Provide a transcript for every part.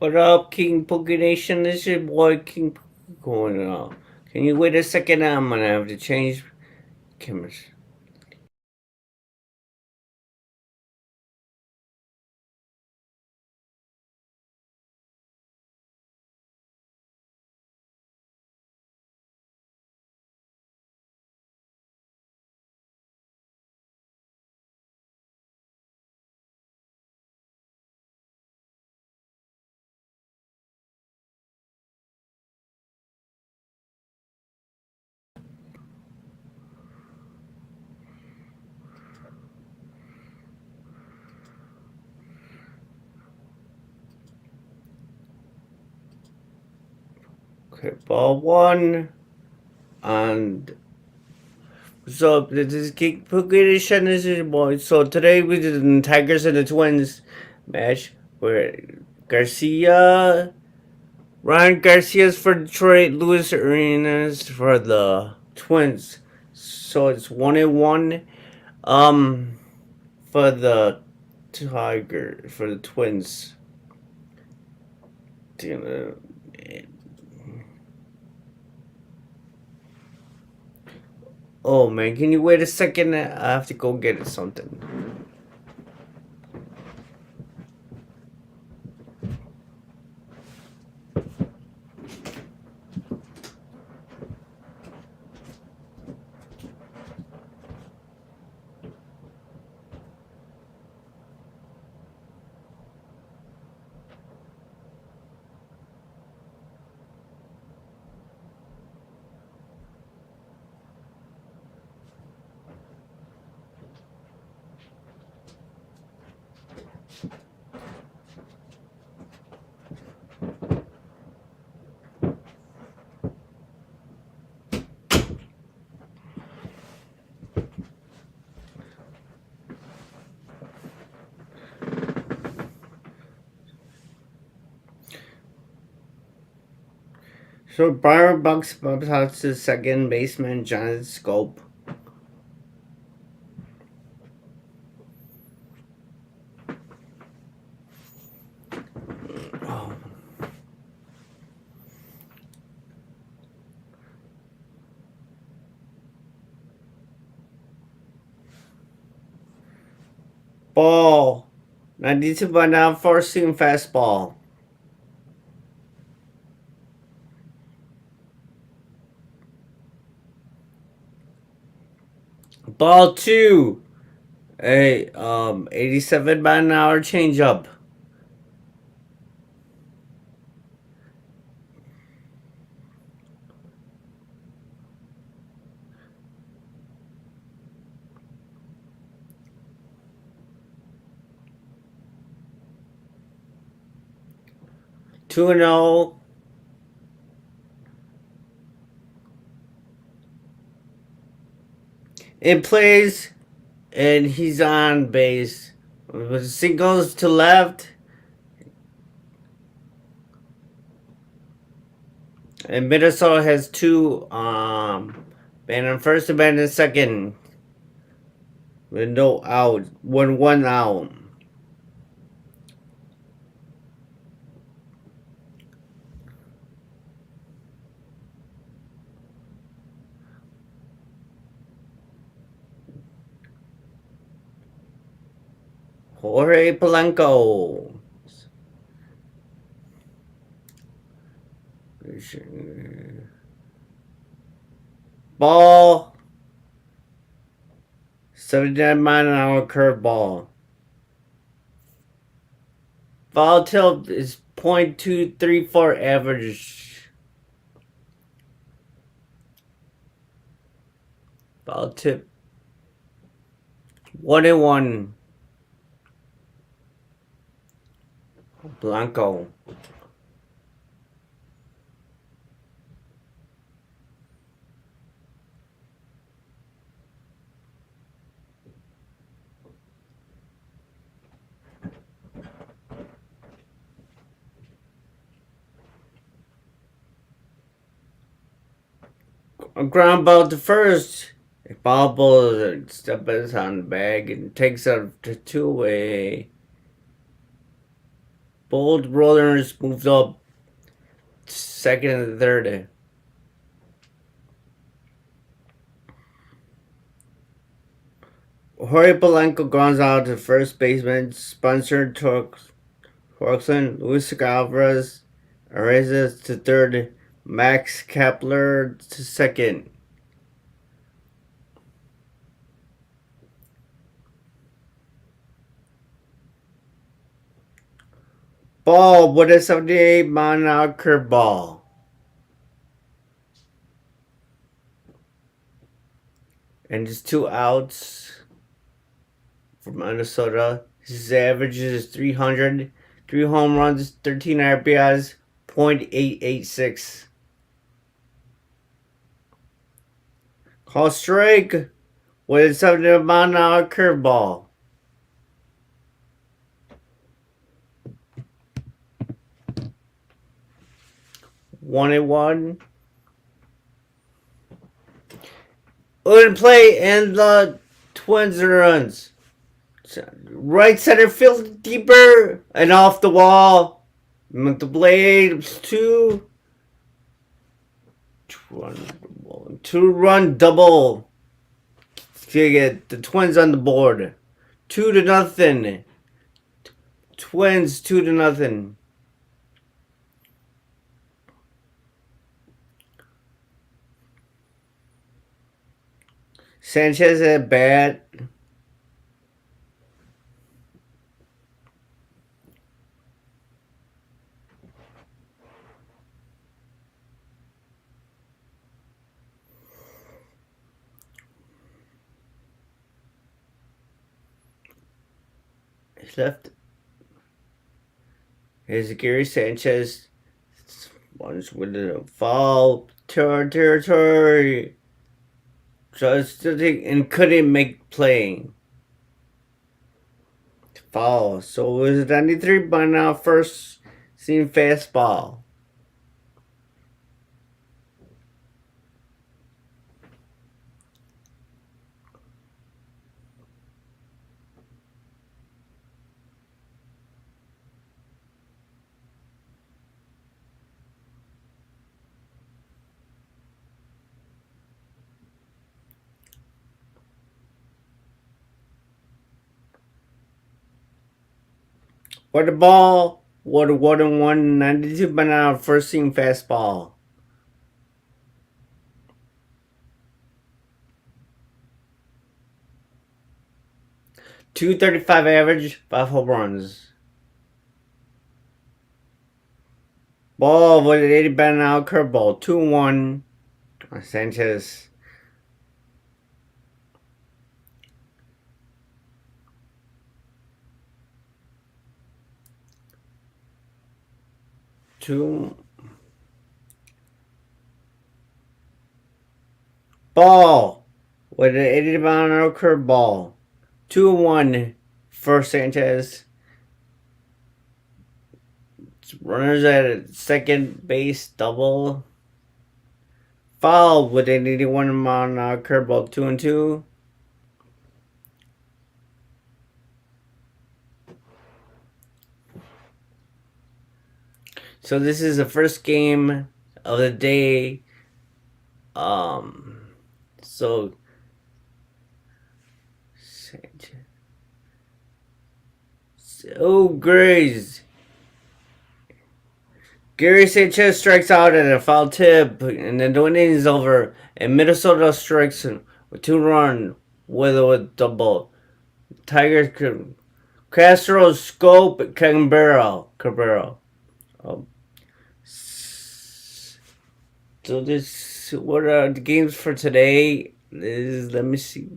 What up, King Pookie Nation? This is your boy King Pookie going on. Can you wait a second? I'm gonna have to change cameras. Okay, ball one. And so this is King Pookie Nation. This is your boy. So today we did the Tigers and the Twins match where Ryan Garcia's for Detroit, Luis Arenas for the Twins. So it's 1-1. Um, for the for the Twins. Oh man, can you wait a second? I have to go get something. So Byron Bucks bumps out to second baseman John Scope. Oh. Ball. 92 by now, forcing fastball. Ball two. A 87 by an hour changeup. Two and 0. It plays, and he's on base. With singles to left. And Minnesota has two man on first and man on second. With no out. 1 out. Jorge Polanco. Ball. 79 mile an hour curveball. Ball tilt is .234 average. Ball tip 1-1. Blanco. A ground ball to first. Bobble steps on the bag and takes out to two-way. Both runners moved up second and third. Jorge Polanco grounds out to first baseman. Spencer Torkelson, Luis Alvarez raises to third. Max Kepler to second. Ball with a 78-mile-an-hour curveball. And just 2 outs for Minnesota. His average is 300. 3 home runs, 13 RBIs, .886. Call strike with a 70-mile-an-hour curveball. One and one. Wouldn't play, and the Twins runs. Right center field deeper and off the wall. With the blade, two run double to get the Twins on the board. 2-0. Twins 2-0. Sanchez at bat. Left. Here's Gary Sanchez. Once with a foul territory. Just and couldn't make playing. Foul. So it was 93 by now. First seam fastball. What the ball? What a 1-1, 92 by now. First seam fastball. .235 average, 5 home runs. Ball with an 80 by now curveball. 2-1. Sanchez. Ball with an 80 mile an hour curveball. 2-1 for Sanchez. Runners at second base double. Foul with an 81 mile an hour curveball. 2-2. So this is the first game of the day. So Grays. Gary Sanchez strikes out at a foul tip, and then the inning is over. And Minnesota strikes with 2 runs with a double. Tigers Castro Scope Cabrera. So this, what are the games for today? Let me see.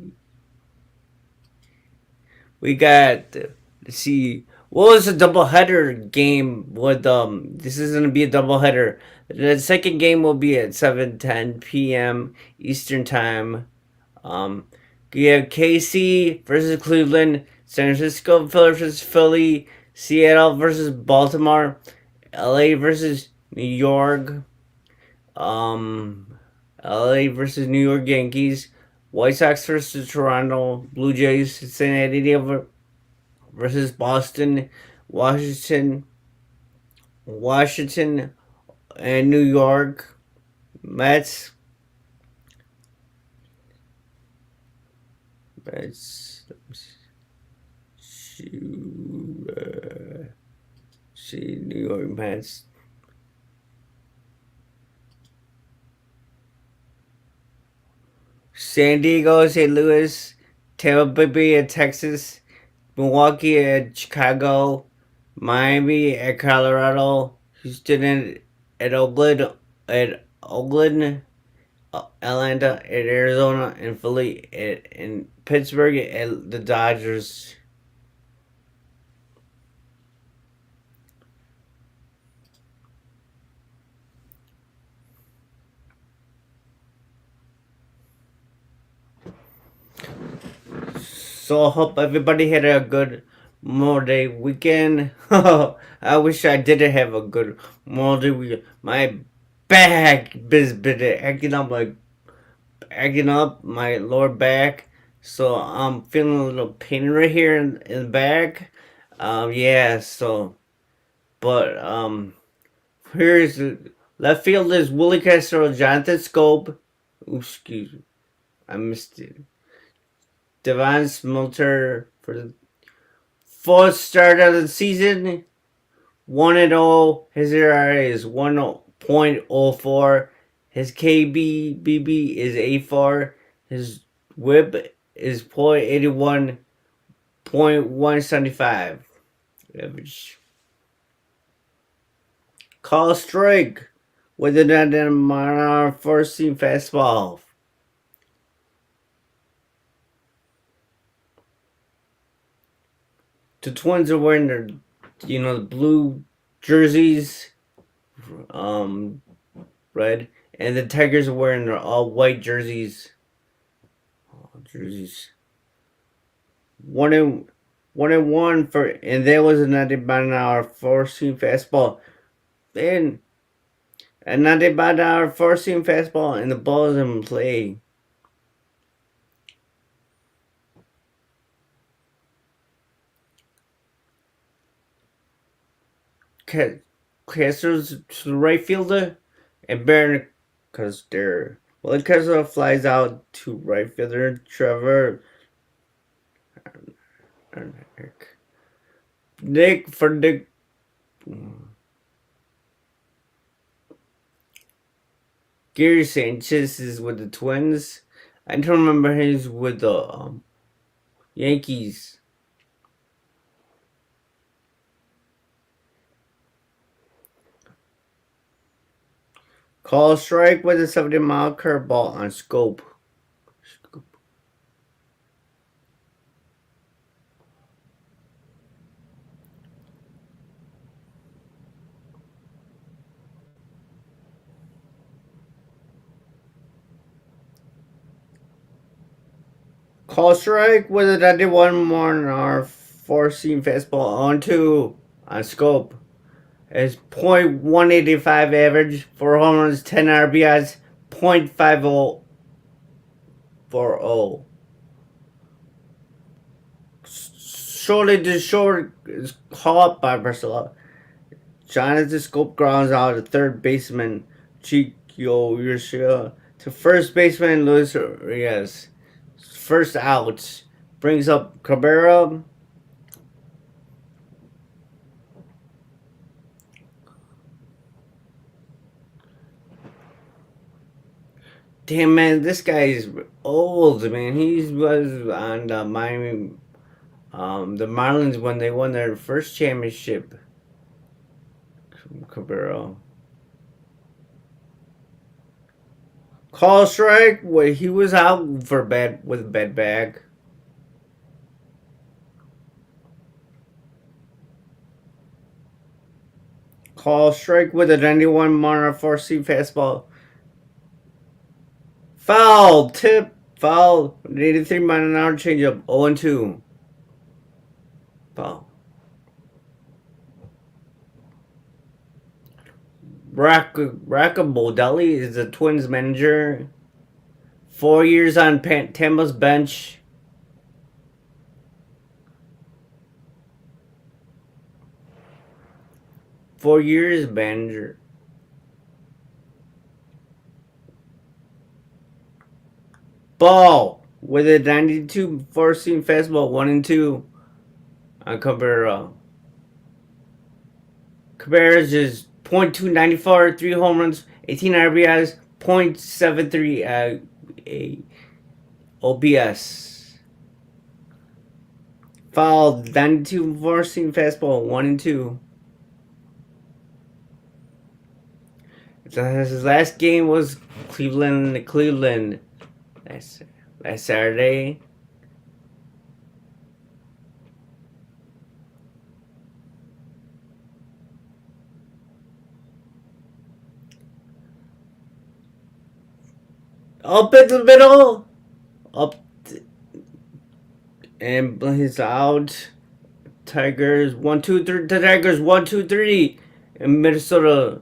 We got, let's see, what was a doubleheader game with this is gonna be a doubleheader. The second game will be at 7:10 p.m. Eastern time. You have KC versus Cleveland, San Francisco versus Philly, Seattle versus Baltimore, LA versus New York, LA versus New York Yankees, White Sox versus Toronto Blue Jays, Cincinnati versus Boston, Washington Washington and New York Mets. Let's see, see New York Mets. San Diego, St. Louis, Tampa Bay at Texas, Milwaukee at Chicago, Miami at Colorado, Houston at Oakland, Atlanta at Arizona, and Philly and Pittsburgh at the Dodgers. So I hope everybody had a good Memorial Day weekend. I wish I didn't have a good Memorial Day weekend. My back has been acting up my lower back, so I'm feeling a little pain right here in the back. Yeah. So, but here's left field is Willie Castro, Jonathan Scope. Ooh, excuse me, I missed it. Devon Smolter for the fourth start of the season. 1-0. His ERA is 1.04. His KBBB is 84. His WHIP is .81, .175 average. Call strike with an on first seam fastball. The Twins are wearing their, the blue jerseys, red, and the Tigers are wearing their all white jerseys. One and one for, and there was a 90-mile-an-hour four-seam fastball, and a 90-mile-an-hour four-seam fastball, and the ball is in play. Castro's to the right fielder, and Barron, because they're Castro flies out to right fielder Trevor. Nick for Nick. Gary Sanchez is with the Twins. I don't remember he's with the Yankees. Call strike with a 70-mile curveball on Scope. Call strike with a 91-mile-an-hour four-seam fastball on Scope. It's .185 average, 4 home runs, 10 RBIs, .50 for Shortly to short is caught by Barcelona. Jonathan Scope grounds out at third baseman Chico Urshia to first baseman Luis Reyes. First out brings up Cabrera. Damn, man, this guy is old, man. He was on the Miami, the Marlins when they won their first championship. Cabrera. Call strike. Wait, he was out with a bad back. Call strike with a 91-mile four-seam fastball. Foul. Tip. Foul. 83-mile-an-hour changeup. 0-2. Foul. Rocco Baldelli is the Twins manager. 4 years on Tampa's bench. – . . . . . . . . . . . . . . . . . . . . . . . . . . . . . . . . . . . . . . . . . . . . . . . . . . . . . . . . . . . . 4 years manager. Ball with a 92 4-seam fastball, 1-2 on Cabrera. Cabrera's is .294, 3 home runs, 18 RBIs, .73 OPS. Foul, 92 4-seam fastball, 1-2. His last game was Cleveland last Saturday. Up in the middle, up, and he's out. Tigers 1-2-3. The Tigers 1-2-3 in Minnesota.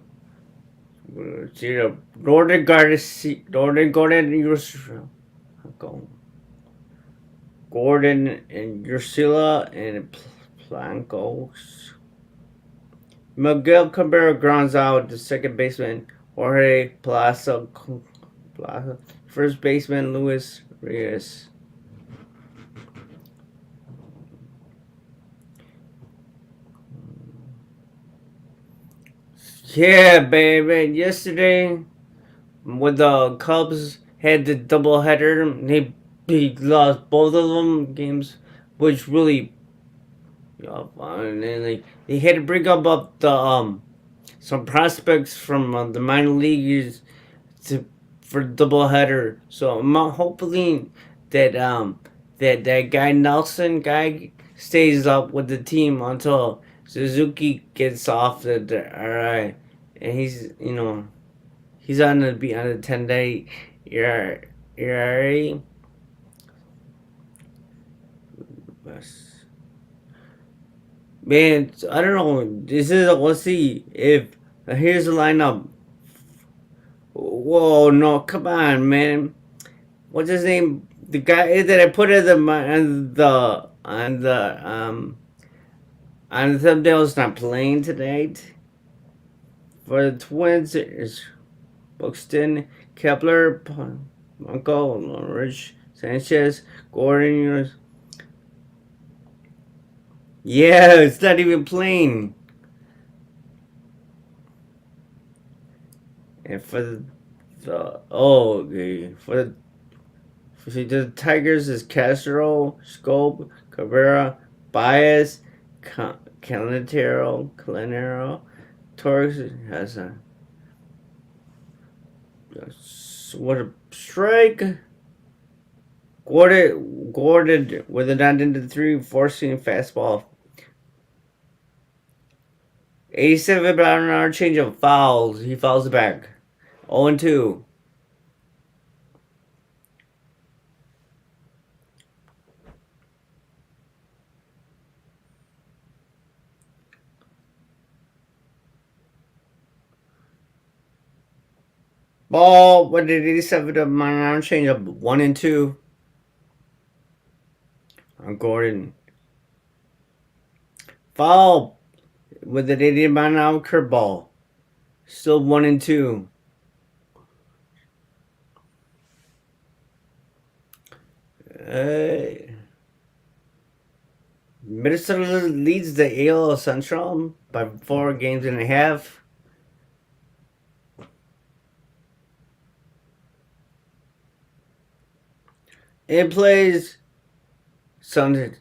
Northern Garden, Gordon and Ursula and Plancos. Miguel Cabrera grounds out the second baseman Jorge Plaza. First baseman Luis Reyes. Yeah, baby. Yesterday, when the Cubs had the doubleheader, he lost both of them games, which really, and then they had to bring up the some prospects from the minor leagues to for the doubleheader. So I'm hoping that that guy Nelson guy stays up with the team until Suzuki gets off the RI, and he's on the 10-day ERA. Man, I don't know. Let's see if here's the lineup. Whoa, no, come on, man. What's his name? The guy that I put at on the thumbnail is not playing tonight. For the Twins, it's Buxton, Kepler, Uncle, Rich, Sanchez, Gordon. Yeah, it's not even playing. And for the Tigers is Castro, Scope, Cabrera, Baez, Calinero, Torres has a what a strike. Gordon with a 9-3 4-seam fastball. 87 mile an hour change of fouls. He fouls it back. 0-2. Ball with an 87 mile an hour change of 1-2. On Gordon. Foul with an 80 mile an hour curveball. Still 1-2. Minnesota leads the AL Central by 4.5 games. It plays Sunday,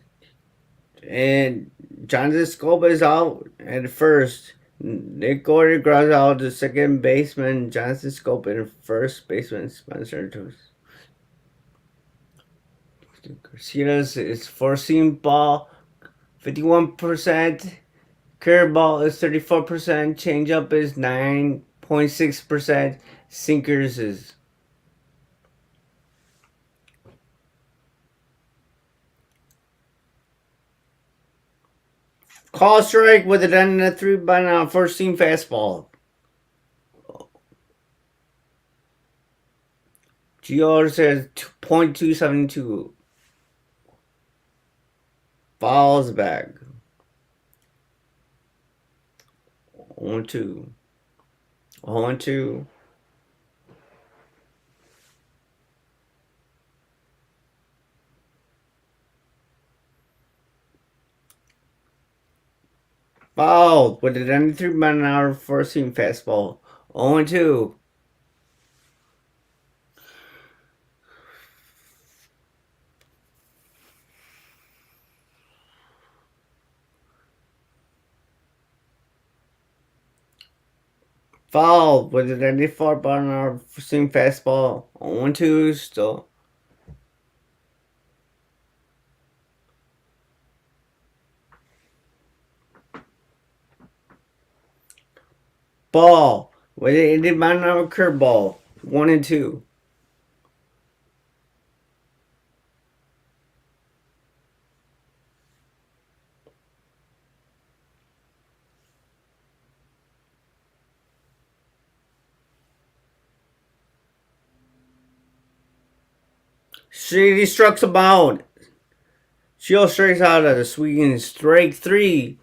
and Jonathan Scope is out at first. Nick Gordon grounds out the second baseman, Jonathan Scope, and first baseman Spencer Toast. Garcia's is 4-seam ball, 51%. Curveball is 34%. Changeup is 9.6%. Sinkers is call strike with a 9-3 by now. 4-seam fastball. GR says 2.272. Falls back. 0-2. 0-2. Fouled with a 93-mile-an-hour four-seam fastball. 0-2. Fouled with a 94-mile-an-hour four-seam fastball. 0-2 still. Ball with an 80-mile-an-hour curveball. 1-2. He strikes him out. Shield strikes out at a swinging strike 3.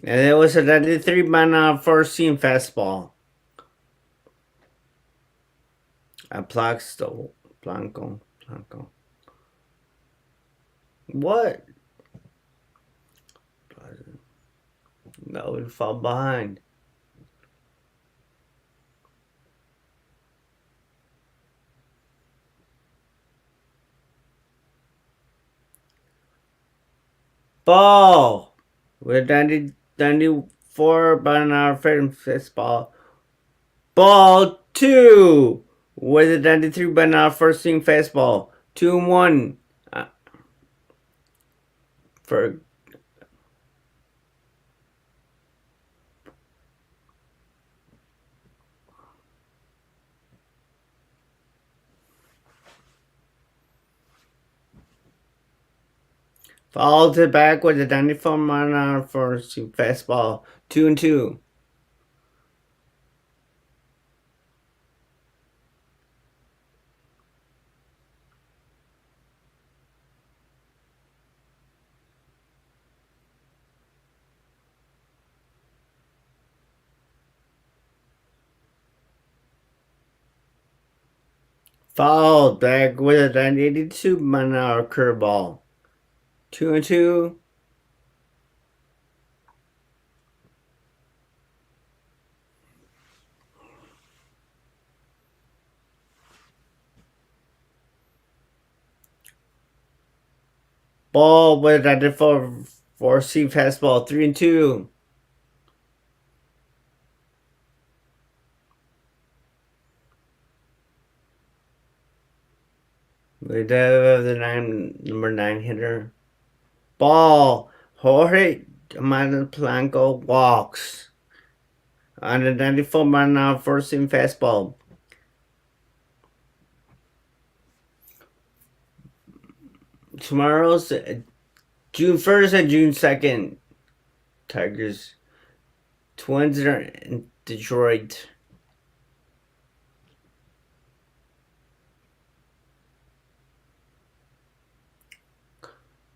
And it was a 93-mile-an-hour four-seam fastball. A Plaxto. Blanco. What? No, we fall behind. Ball with a 94-mile-an-hour fastball. Ball 2 with a 93-mile-an-hour first-seam fastball. 2-1 for fouled it back with a 94-mile-an-hour first-seam fastball. 2-2. Fouled back with an 82-mile-an-hour curveball. 2-2. Ball with a 94-seam fastball. 3-2. We have the number 9 hitter. Ball. Jorge Blanco walks on a 94-mile-an-hour four-seam fastball. Tomorrow's June 1st and June 2nd. Tigers. Twins are in Detroit.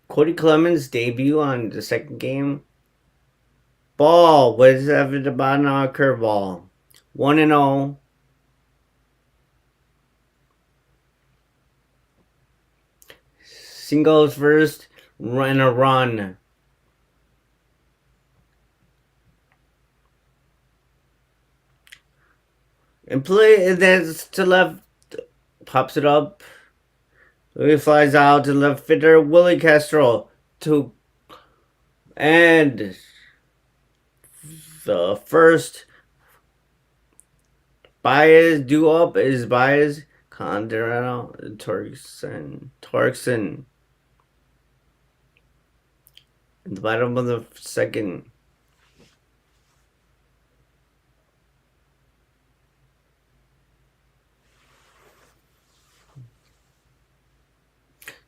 Cody Clemens' debut on the second game. Ball with a 70-mile-an-hour curveball. 1-0. Singles first, and a run. And play, and then to left, pops it up. He flies out to left fielder Willie Castro to and the first Baez due up is Baez Conderano Torkson in the bottom of the second.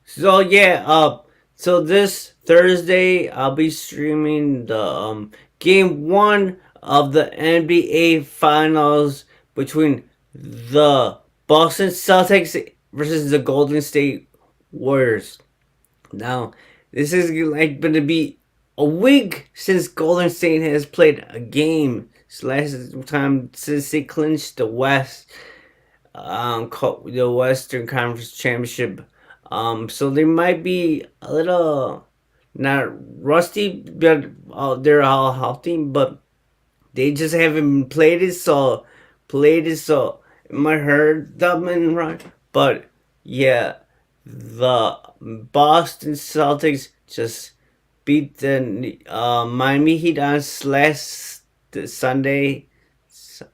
So yeah, so this Thursday I'll be streaming the game 1 of the NBA Finals between the Boston Celtics versus the Golden State Warriors. Now, this is like going to be a week since Golden State has played a game. It's last time since they clinched the the Western Conference Championship. So they might be a little not rusty, but they're all healthy, but they just haven't played it so it might hurt them and run. But yeah, the Boston Celtics just beat the Miami Heat on last Sunday to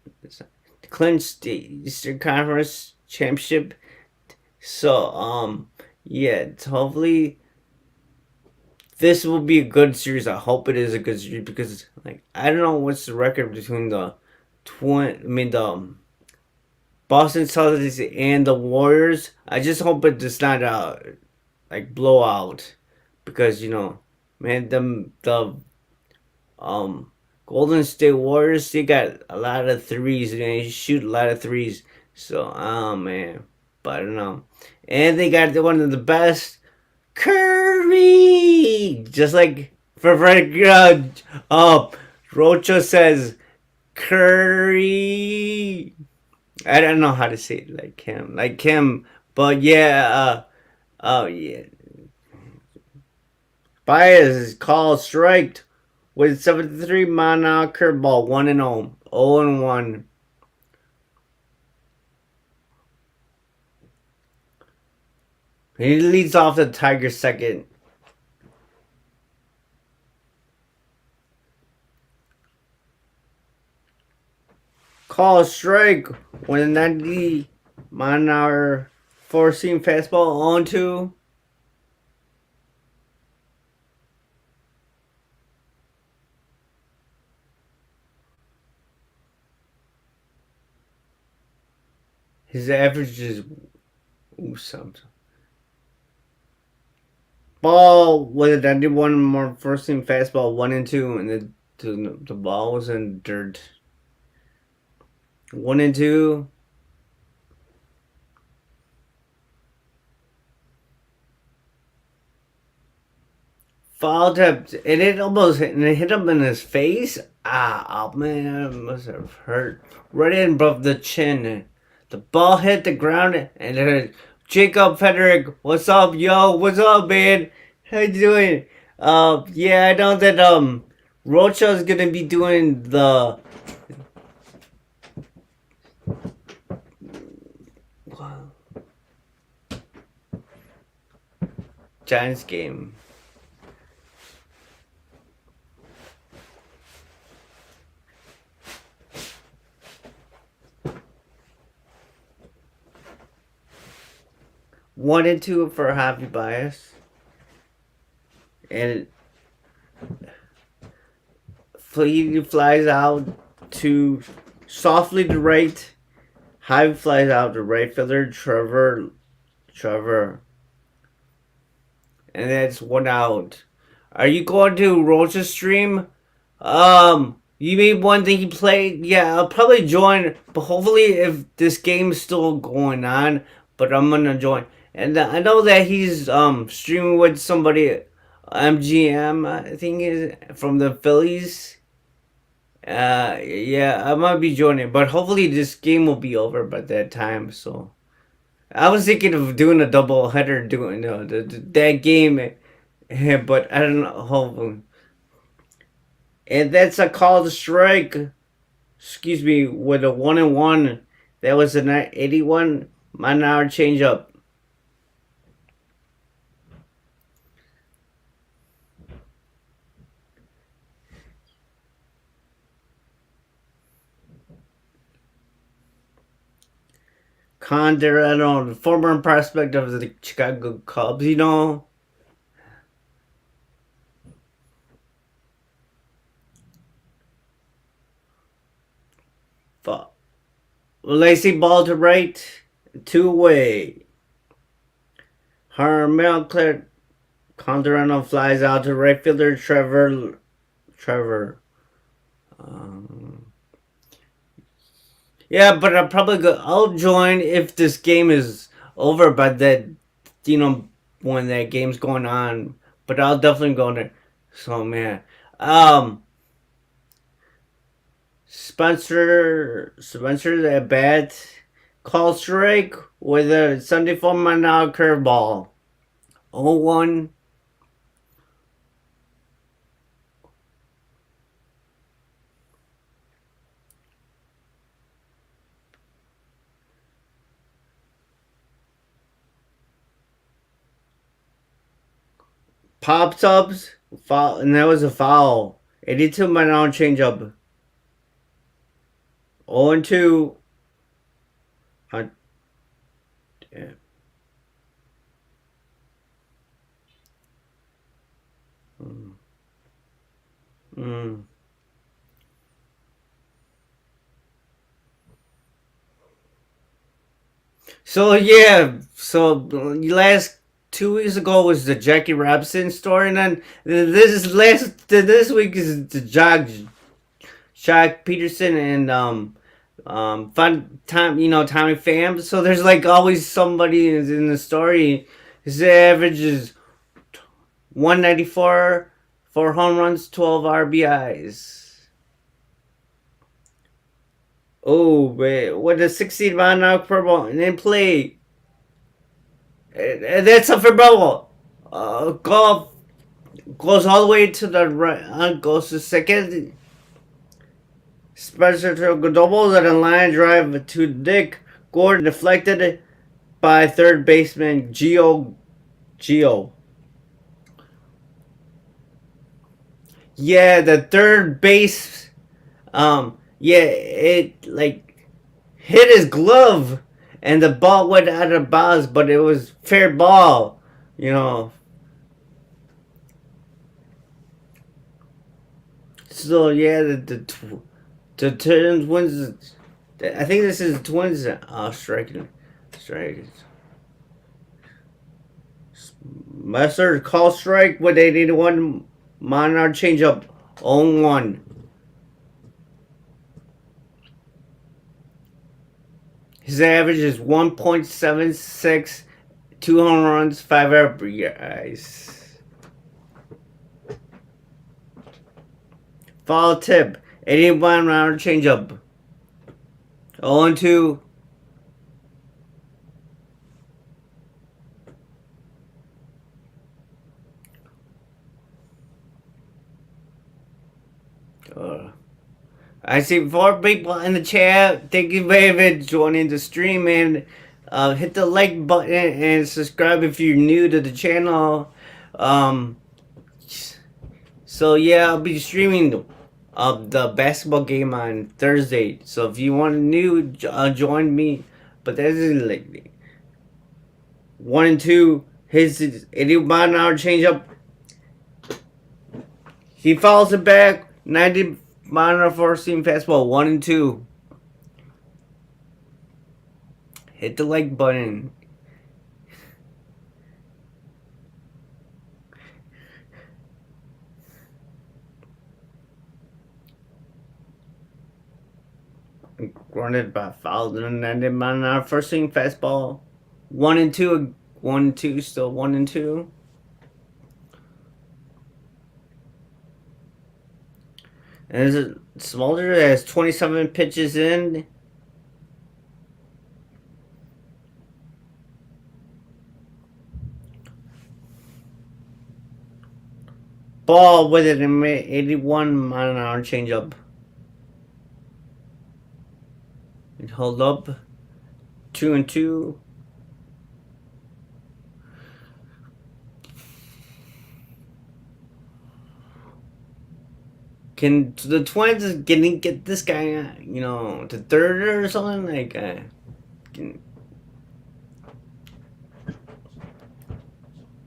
clinch the Eastern Conference Championship. So yeah, hopefully this will be a good series. I hope it is a good series because like I don't know what's the record between the Boston Celtics and the Warriors. I just hope it does not like blowout because man, the um Golden State Warriors, they got a lot of threes and they shoot a lot of threes. So man, but I don't know, and they got one of the best Curry, just like for Rocho says Curry. I don't know how to say it like him, but yeah, oh yeah. Baez is called striked with 73 mile an hour curveball, 1 and 0, 0 and 1. He leads off the Tigers second. Call strike with a 90 mile an hour four seam fastball on 2. His average is something. Ball with a 91 more first seam fastball, 1 and 2, and the ball was in dirt. 1 and 2. Foul tip, and it hit him in his face. Oh man, it must have hurt right in above the chin. The ball hit the ground, and then Jacob Frederick, what's up, yo? What's up, man? How you doing? Yeah, I know that Rocha's gonna be doing the Giants game. One and two for Happy Bias. And he flies out to softly to right. High flies out to right fielder Trevor. And that's 1 out. Are you going to Rocha's stream? You mean one that he played? Yeah, I'll probably join, but hopefully if this game is still going on, but I'm gonna join. And I know that he's streaming with somebody, MGM, I think is from the Phillies. Yeah, I might be joining, but hopefully this game will be over by that time. So I was thinking of doing a double header, doing that game, but I don't know. Hopefully. And that's a call to strike. Excuse me, with a 1 and 1. That was an 81 mile an hour changeup. Conderano, the former prospect of the Chicago Cubs, Lacy ball to right, 2-way. Harmel Conderano flies out to right fielder Trevor. Yeah, but I'll join if this game is over by that, when that game's going on. But I'll definitely go there. So man, um, Spencer at bat, call strike with a 74-mile-an-hour curveball. 0-1. Pops ups, foul, and that was a foul. 82-mile-an-hour changeup. 0-2. Uh, yeah. Mm. Mm. So yeah, so last 2 weeks ago was the Jackie Robinson story, and then this week is the Jock Peterson and fun time, Tommy Pham. So there's like always somebody in the story. His average is 194, 4 home runs, 12 RBIs. Oh, wait, with a 60-mile-an-hour curveball and then play. That's a for bubble. Golf goes all the way to the right. Goes to second. Spencer doubles and a line drive to Dick Gordon, deflected by third baseman Gio. Yeah, the third base. Yeah, it like hit his glove, and the ball went out of bounds, but it was fair ball. You know. So yeah, the Twins. I think this is the Twins striking. Strike. Messer call strike with 81 minor changeup on 1. His average is 1.76, 2 home runs, 5 RBIs. Foul tip, 81 minor changeup. 0-2. I see 4 people in the chat. Thank you very much for joining the stream, and hit the like button and subscribe if you're new to the channel. So yeah, I'll be streaming the basketball game on Thursday. So if you want new, join me. But that is like 1-2. His 80-mile-an-hour changeup. He fouls it back. 90-mile-an-hour four-seam fastball. 1-2. Hit the like button. Grounded by foul. 90-mile-an-hour four-seam fastball. 1-2. 1-2. Still 1-2. And Smolder has 27 pitches in. Ball with an 81-mile-an-hour changeup. It hold up. 2-2. Can the Twins get this guy, to third or something? Like,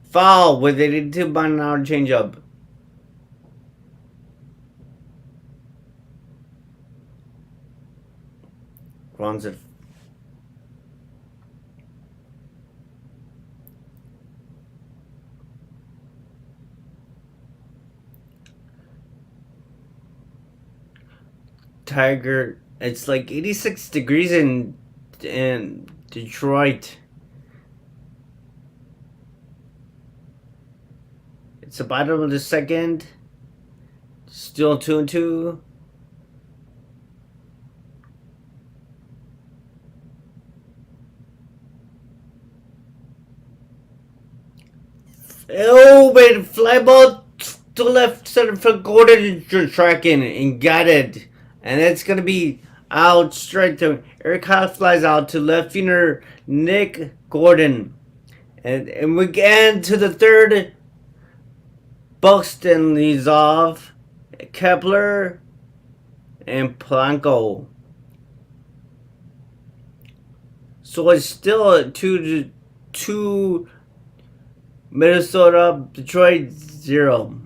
foul with 82-mile-an-hour changeup. Runs it. Tiger. It's like 86 degrees in Detroit. It's the bottom of the second. Still 2-2. Oh, man, fly ball to left center for Gordon tracking and got it. And it's going to be out straight to Eric Haas flies out to left fielder Nick Gordon. And we get into the third. Buxton leads off. Kepler and Polanco. So it's still a 2-2 Minnesota, Detroit 0.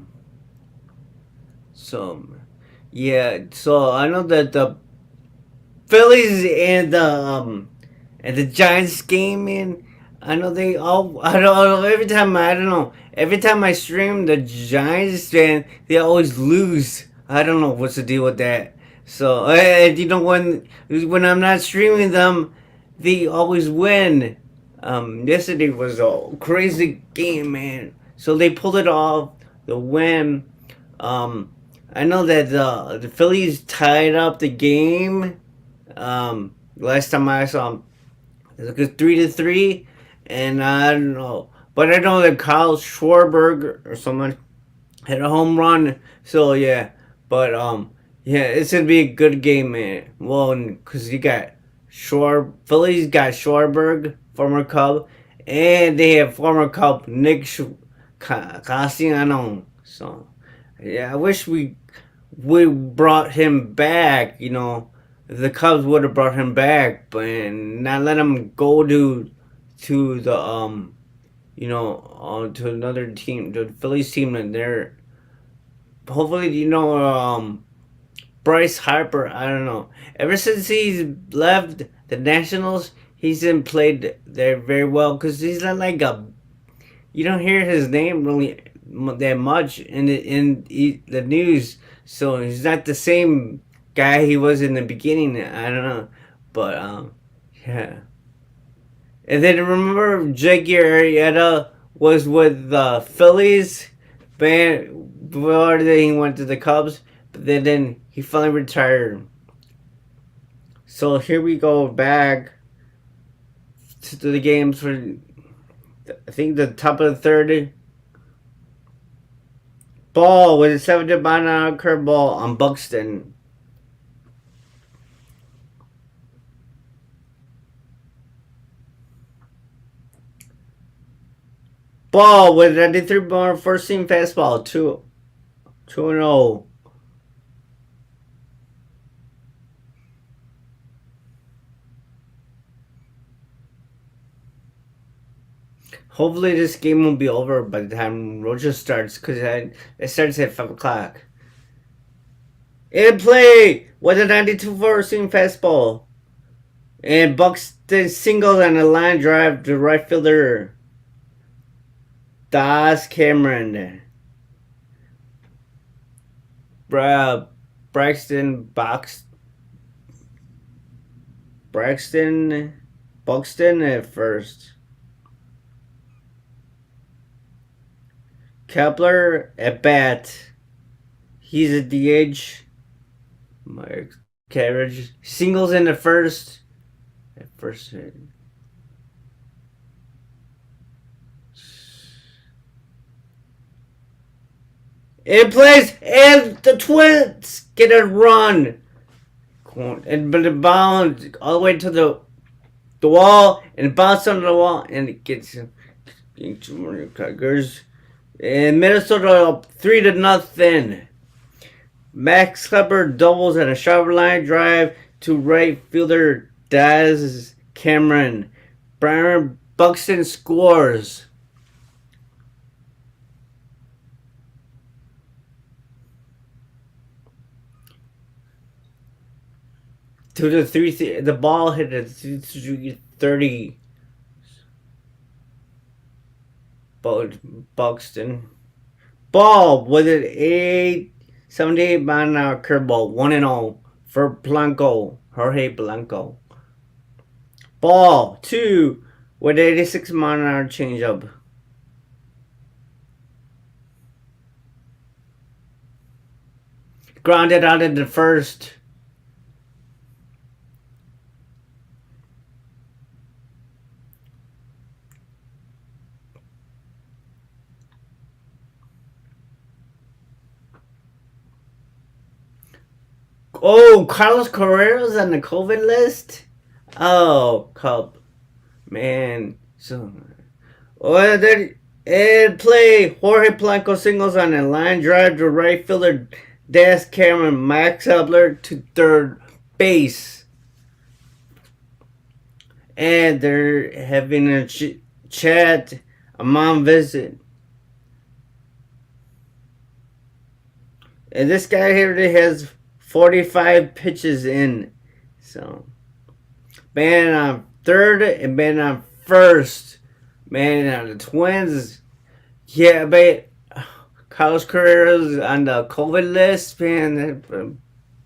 So, yeah. So I know that the Phillies and the Giants game, man. I know they all. I don't know. Every time I stream the Giants, man, they always lose. I don't know what's the deal with that. So, and you know when I'm not streaming them, they always win. Yesterday was a crazy game, man. So they pulled it off. The win. Um, I know that the Phillies tied up the game. Last time I saw them, it was 3-3, and I don't know, but I know that Kyle Schwarber or someone hit a home run. So yeah, but yeah, it's gonna be a good game, man. Well, because you got Phillies got Schwarber, former Cub, and they have former Cub Nick Cassiano. So yeah, I wish we brought him back. You know, the Cubs would have brought him back, but not let him go to the to another team, the Phillies team, and they're hopefully Bryce Harper. I don't know. Ever since he's left the Nationals, he's been played there very well because he's not like a. You don't hear his name really that much in the news, so he's not the same guy he was in the beginning. I don't know, but yeah. And then remember Jake Arrieta was with the Phillies band before he went to the Cubs, but then he finally retired. So here we go back to the games for I think the top of the third. Ball with a 70-mile-an-hour curveball on Buxton. Ball with a 93-mile first seam fastball. 2-0. Hopefully this game will be over by the time Roger starts, because it starts at 5 o'clock. In play with a 92 seam fastball. And Buxton singles on a line drive to right fielder Das Cameron. Braxton Buxton at first. Kepler at bat. He's a DH. Mark Carriage singles in the first. At first. It plays, and the Twins get a run. And but it bounced all the way to the wall, and it bounced on the wall, and it gets Tigers. And Minnesota up 3-0. Max Kepler doubles and a short line drive to right fielder Daz Cameron. Byron Buxton scores. To the the ball hit a 330. Buxton. Ball with an 78-mile-an-hour curveball, 1-0 for Jorge Blanco. Ball 2 with 86-mile-an-hour changeup. Grounded out in the first. Oh, Carlos Correa's on the COVID list. Oh, Cub, man. So, well, then and play Jorge Blanco singles on a line drive to right fielder Des Cameron Max Hubler to third base, and they're having a chat, a mom visit, and this guy here has 45 pitches in, so man on third and man on first, man on the Twins. Yeah, but Carlos Correa's on the COVID list, man.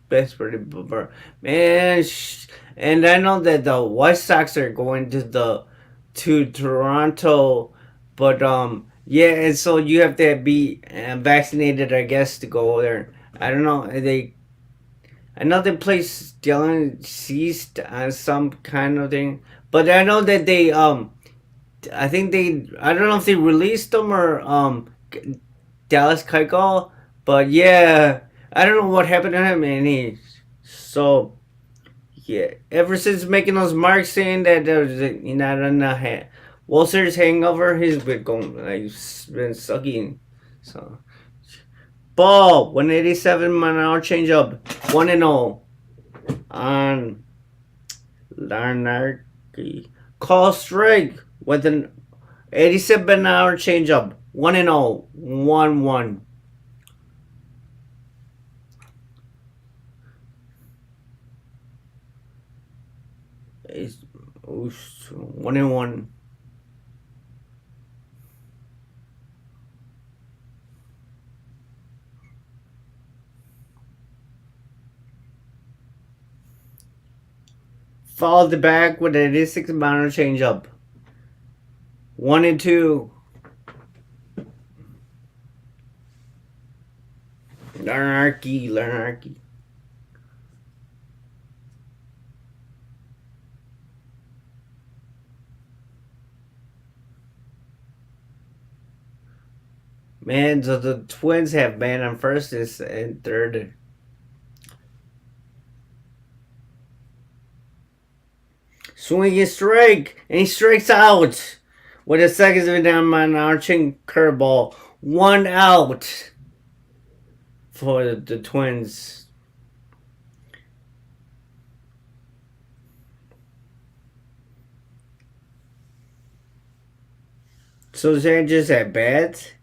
That's pretty bummer, man. And I know that the White Sox are going to Toronto, but yeah, and so you have to be vaccinated, I guess, to go there. I don't know. I know they play still ceased on some kind of thing, but I know that I think I don't know if they released them or Dallas Keuchel, but yeah, I don't know what happened to him, and so yeah, ever since making those marks saying that there was not on the Walter's hangover, he's been going like he's been sucking. So ball 187 mile an hour changeup 1-0 on Larnarki. Call strike with an 87 mile an hour changeup 1-0 1-1. It's 1-1. Followed the back with an 86 mile an hour changeup. 1-2. Larnarki. Man, so the Twins have man on first and third. Swinging strike, and he strikes out with a seconds of it down on an arching curveball. 1 out for the Twins. So Sanchez at bat.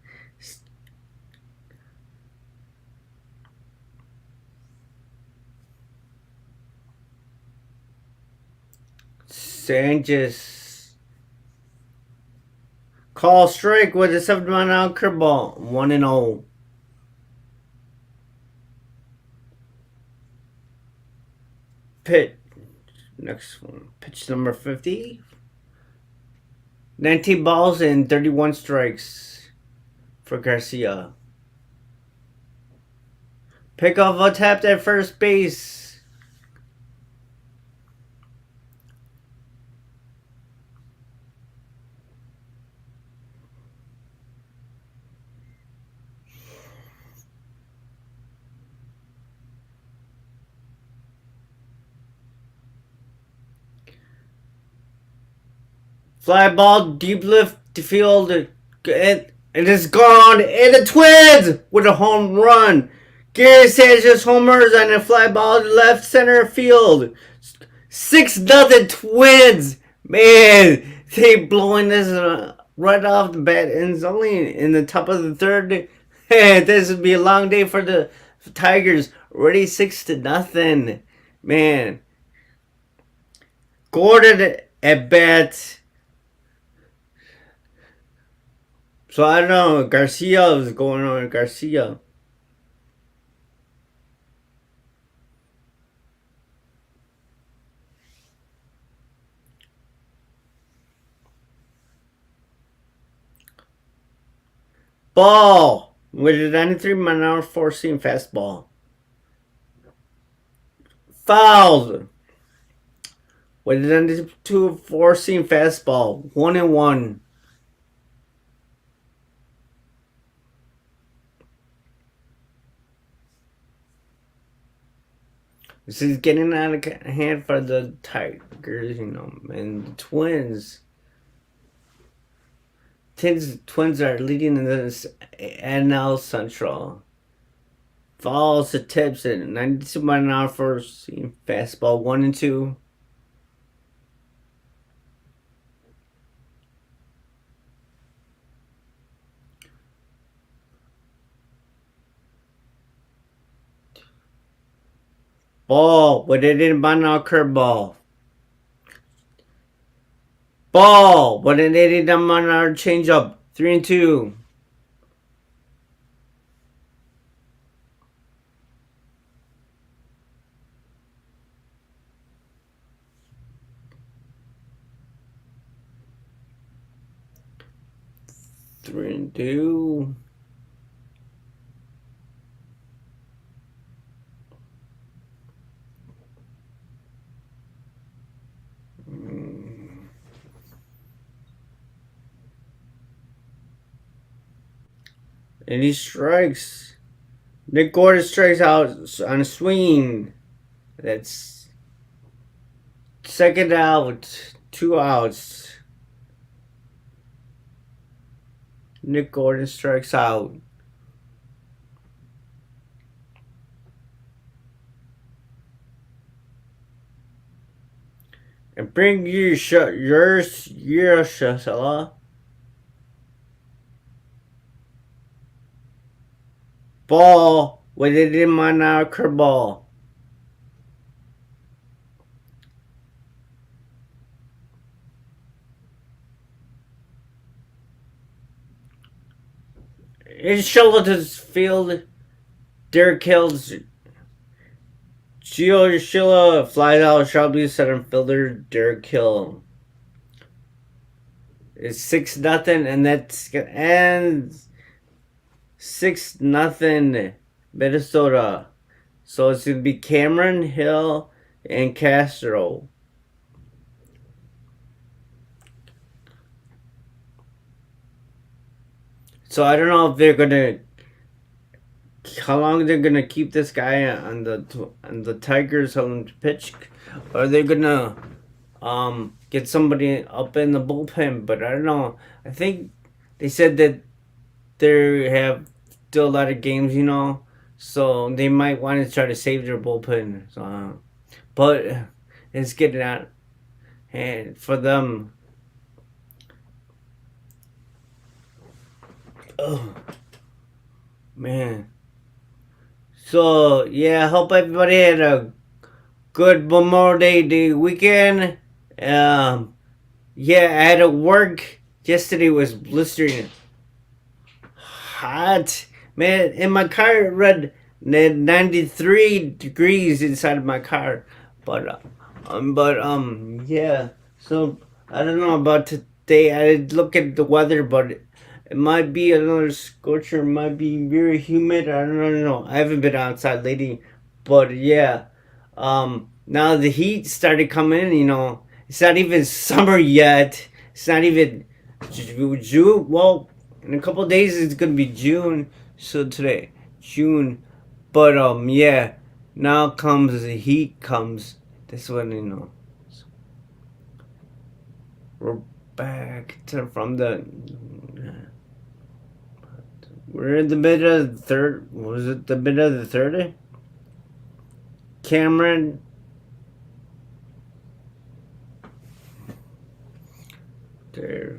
Sanchez call strike with a 7-mile an hour curveball. 1-0. Pitch. Next one. Pitch number 50. 19 balls and 31 strikes for Garcia. Pickoff tapped at first base. Fly ball deep left to field. It is gone. And the Twins with a home run. Gary Sanchez homers on a fly ball to left center field. 6-0 Twins. Man, they blowing this right off the bat. And it's only in the top of the third. This would be a long day for the Tigers. Already 6-0. Man. Gordon at bat. So I don't know. Garcia is going on. Garcia. Ball with a 93 mile an hour 4-seam fastball. Fouled with an 92-4 seam fastball. 1-1. This is getting out of hand for the Tigers, and the Twins. Twins are leading in this NL Central. Falls to tips at 92 miles an hour for fastball. 1-2. Ball with an 80 mile an hour curveball. Ball with an 80 mile an hour changeup. 3-2. Three and two. And he strikes. Nick Gordon strikes out on a swing. That's second out. 2 outs. Nick Gordon strikes out. And bring your Shala. Ball with it in my now curveball. It's shoulder to field. Derek Hill's Gio Urshela flies out sharply center fielder Derek Hill. It's 6-0 and that's ends 6-0 Minnesota. So it's gonna be Cameron, Hill, and Castro. So I don't know if they're gonna how long they're gonna keep this guy on the Tigers on to pitch, or they're gonna get somebody up in the bullpen. But I don't know. I think they said that they have still a lot of games, so they might want to try to save their bullpen. So, but it's getting out, and for them. Oh man. So yeah, I hope everybody had a good Memorial Day weekend. Yeah, I had to work. Yesterday was blistering hot. Man, in my car it read 93 degrees inside of my car. But yeah. So I don't know about today. I did look at the weather, but it might be another scorcher. It might be very humid. I don't know. I haven't been outside lately, but yeah. Now the heat started coming in. It's not even summer yet. It's not even June. Well, in a couple of days it's gonna be June. So today, June. But yeah. Now comes the heat. Comes. That's when we're back from the. We're in the middle of the third. Was it the middle of the third? Cameron. There.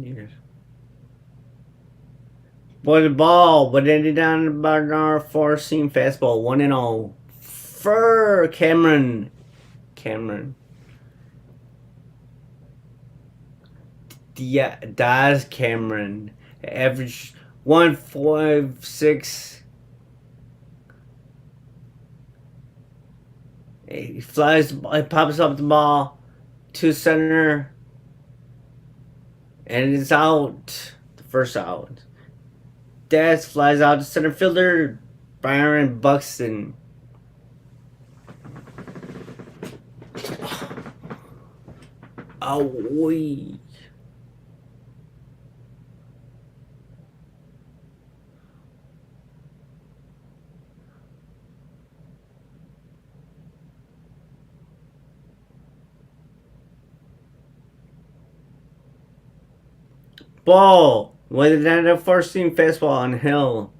Yes. Boy, the ball, but ended down about our 4-seam fastball, 1-0 for Cameron. Yeah, Daz Cameron. Average 1.56. He flies, he pops up the ball to center, and it's out. The first out. Daz flies out to center fielder Byron Buxton. Oh, wee. Ball with another first team fastball on Hill.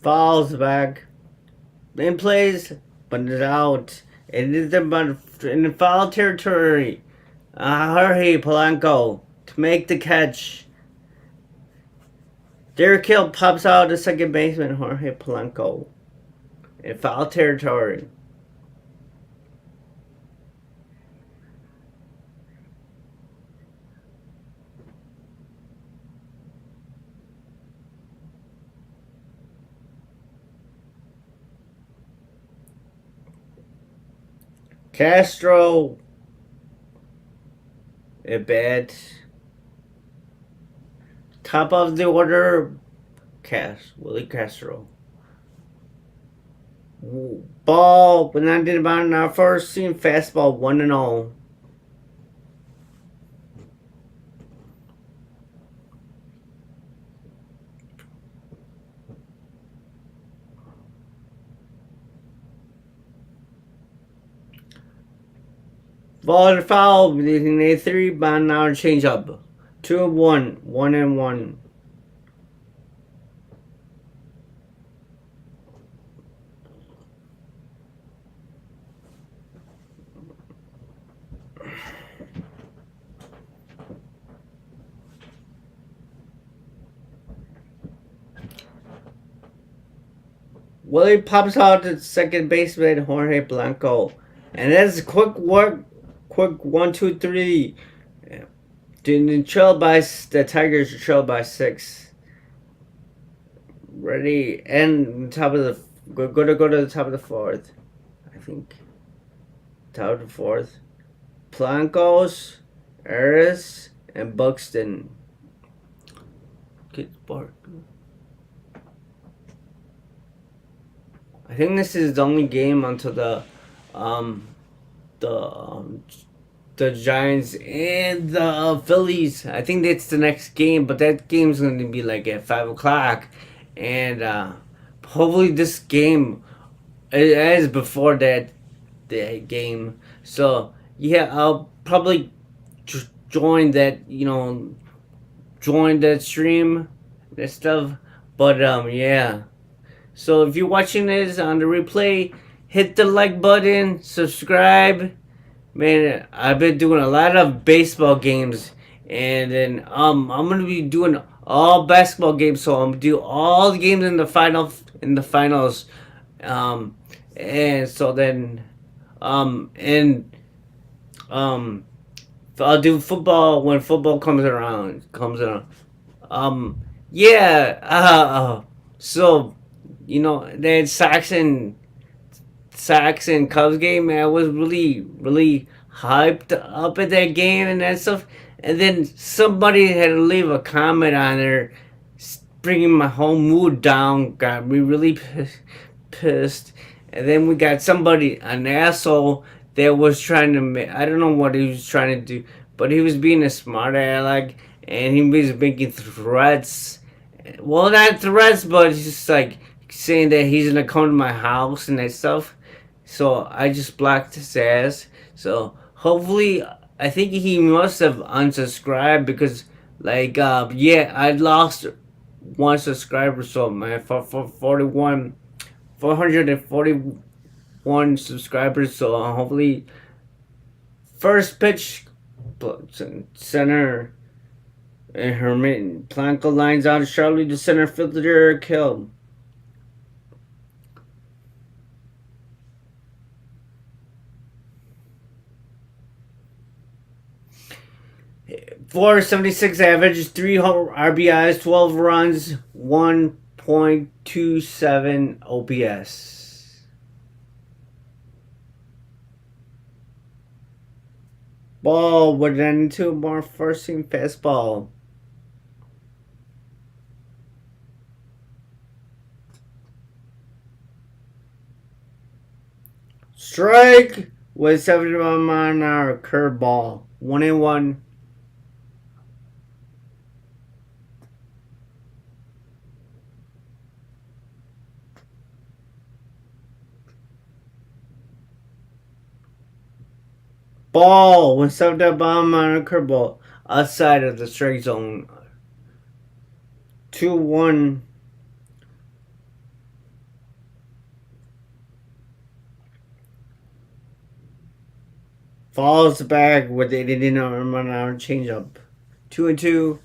Falls back. Then plays, but it's out. It is in the foul territory. Jorge Polanco to make the catch. Derek Hill pops out the second baseman, Jorge Polanco. In foul territory. Castro at bat. Top of the order, Willie Castro. Ball, but not did about in our first team fastball, 1-0. Ball and foul, leading a 3-mile-an-hour changeup. 2-1, 1-1. Willie pops out to second baseman Jorge Blanco. And that's quick work. Quick 1, 2, 3. The Tigers are trailed by 6. Ready and top of the go to the top of the fourth. I think. Top of the fourth. Blancos, Eris, and Buxton. Good bark. I think this is the only game until the Giants and the Phillies. I think that's the next game, but that game's going to be like at 5 o'clock, and hopefully this game is before that game. So yeah, I'll probably join that stream, that stuff. But yeah. So if you're watching this on the replay, hit the like button, subscribe. Man, I've been doing a lot of baseball games, and then I'm gonna be doing all basketball games. So I'm gonna do all the games in the finals, and so then and I'll do football when football comes around. Yeah. So that Sox and Cubs game, man, I was really hyped up at that game and that stuff. And then somebody had to leave a comment on there, bringing my whole mood down. Got me really pissed. And then we got an asshole that was trying to I don't know what he was trying to do, but he was being a smart aleck, and he was making threats. Well, not threats, but just like saying that he's gonna come to my house and that stuff. So I just blocked his ass. So hopefully, I think he must have unsubscribed because, I lost one subscriber. So man, for 441 subscribers. So hopefully, first pitch, center, and Herman Blanco lines out Charlie, the center fielder, kill. 476 average, 3 RBIs, 12 runs, 1.27 OPS. Ball would end into a more forcing fastball. Strike with 71-mile-an-hour curveball. 1-1. Ball with 71-mile-an-hour curveball outside of the strike zone. 2-1. Falls back with 89-mile-an-hour changeup. 2-2.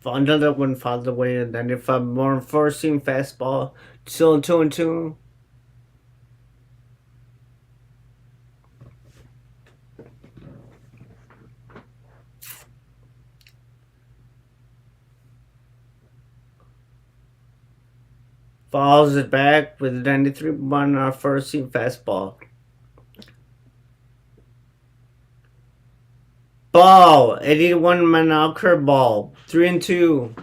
Another one fouled away, and then if I'm more forcing fastball, still 2-2. Falls it back with a 93-mile-an-hour forcing fastball. Ball, 81-mile-an-hour curveball, 3-2.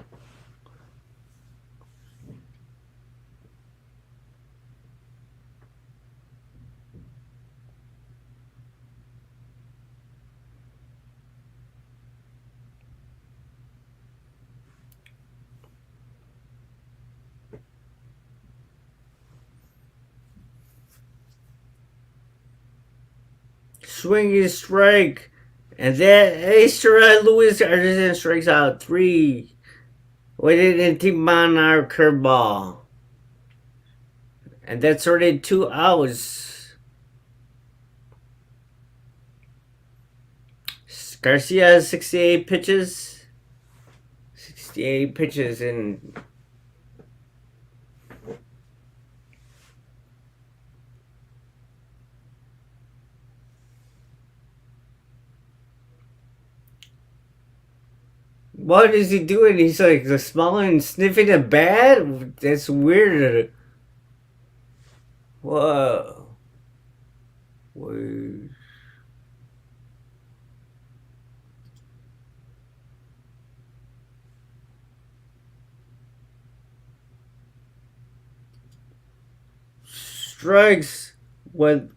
Swinging strike. And then Luis Artisan strikes out 3 with an 18-mile-an-hour curveball. And that's already 2 outs. Garcia has 68 pitches. 68 pitches in. What is he doing? He's like smelling, sniffing a bat? That's weird. Whoa. Whoa. Strikes with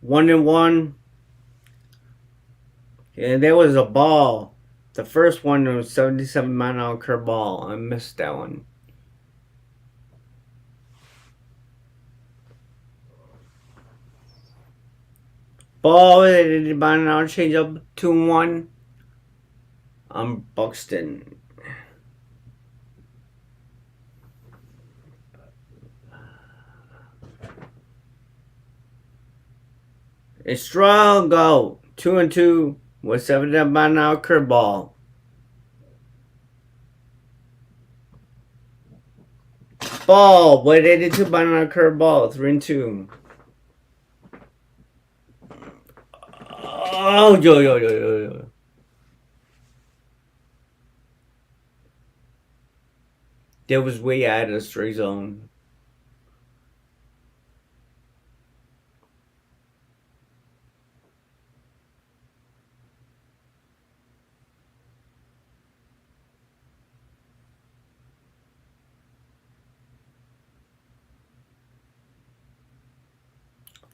1-1. And there was a ball. The first one was 77-mile-an-hour curveball. I missed that one. Ball with an 80-mile-an-hour changeup. 2-1. I'm Buxton. A strong go. 2-2 with 70-mile-an-hour curveball. Ball with 82-mile-an-hour curveball. 3-2. Oh, yo. That was way out of the strike zone.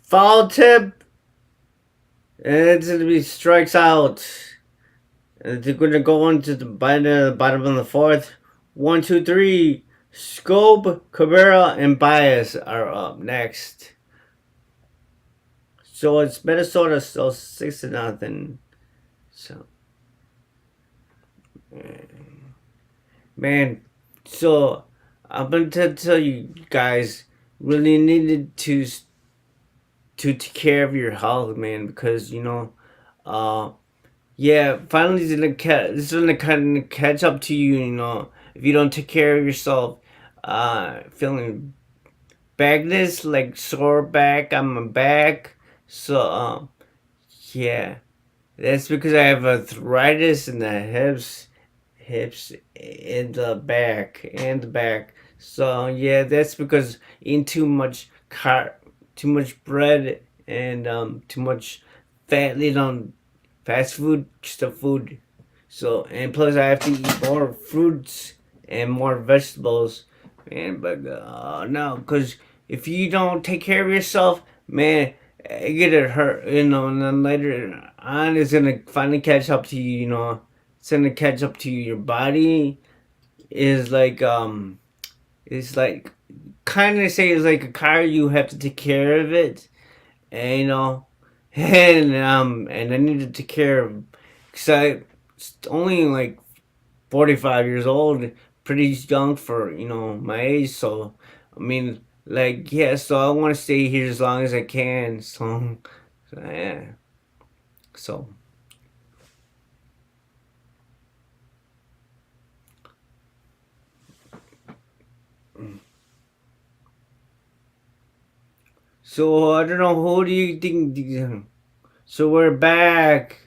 Foul tip. And it's going to be strikes out. And they're going to go on to the bottom of the fourth. 1, 2, 3. Scope, Cabrera, and Baez are up next. So it's Minnesota still 6-0. So, man, so I'm going to tell you guys, really needed to to take care of your health, man, because uh, yeah, finally it's gonna catch up to you, if you don't take care of yourself. Feeling backness, like sore back on my back. So yeah, that's because I have arthritis in the hips in the back. So yeah, that's because eating too much bread and too much fat laid on fast food stuff food. So and plus I have to eat more fruits and more vegetables. Man, but no, because if you don't take care of yourself, man, it get it hurt, and then later on it's gonna finally catch up to you, It's gonna catch up to you. Your body is like it's like kind of say it's like a car. You have to take care of it, and and I need to take care of because I only like 45 years old, pretty young for my age. So I mean, like yeah. So I want to stay here as long as I can. So yeah. So so I don't know. Who do you think? So we're back.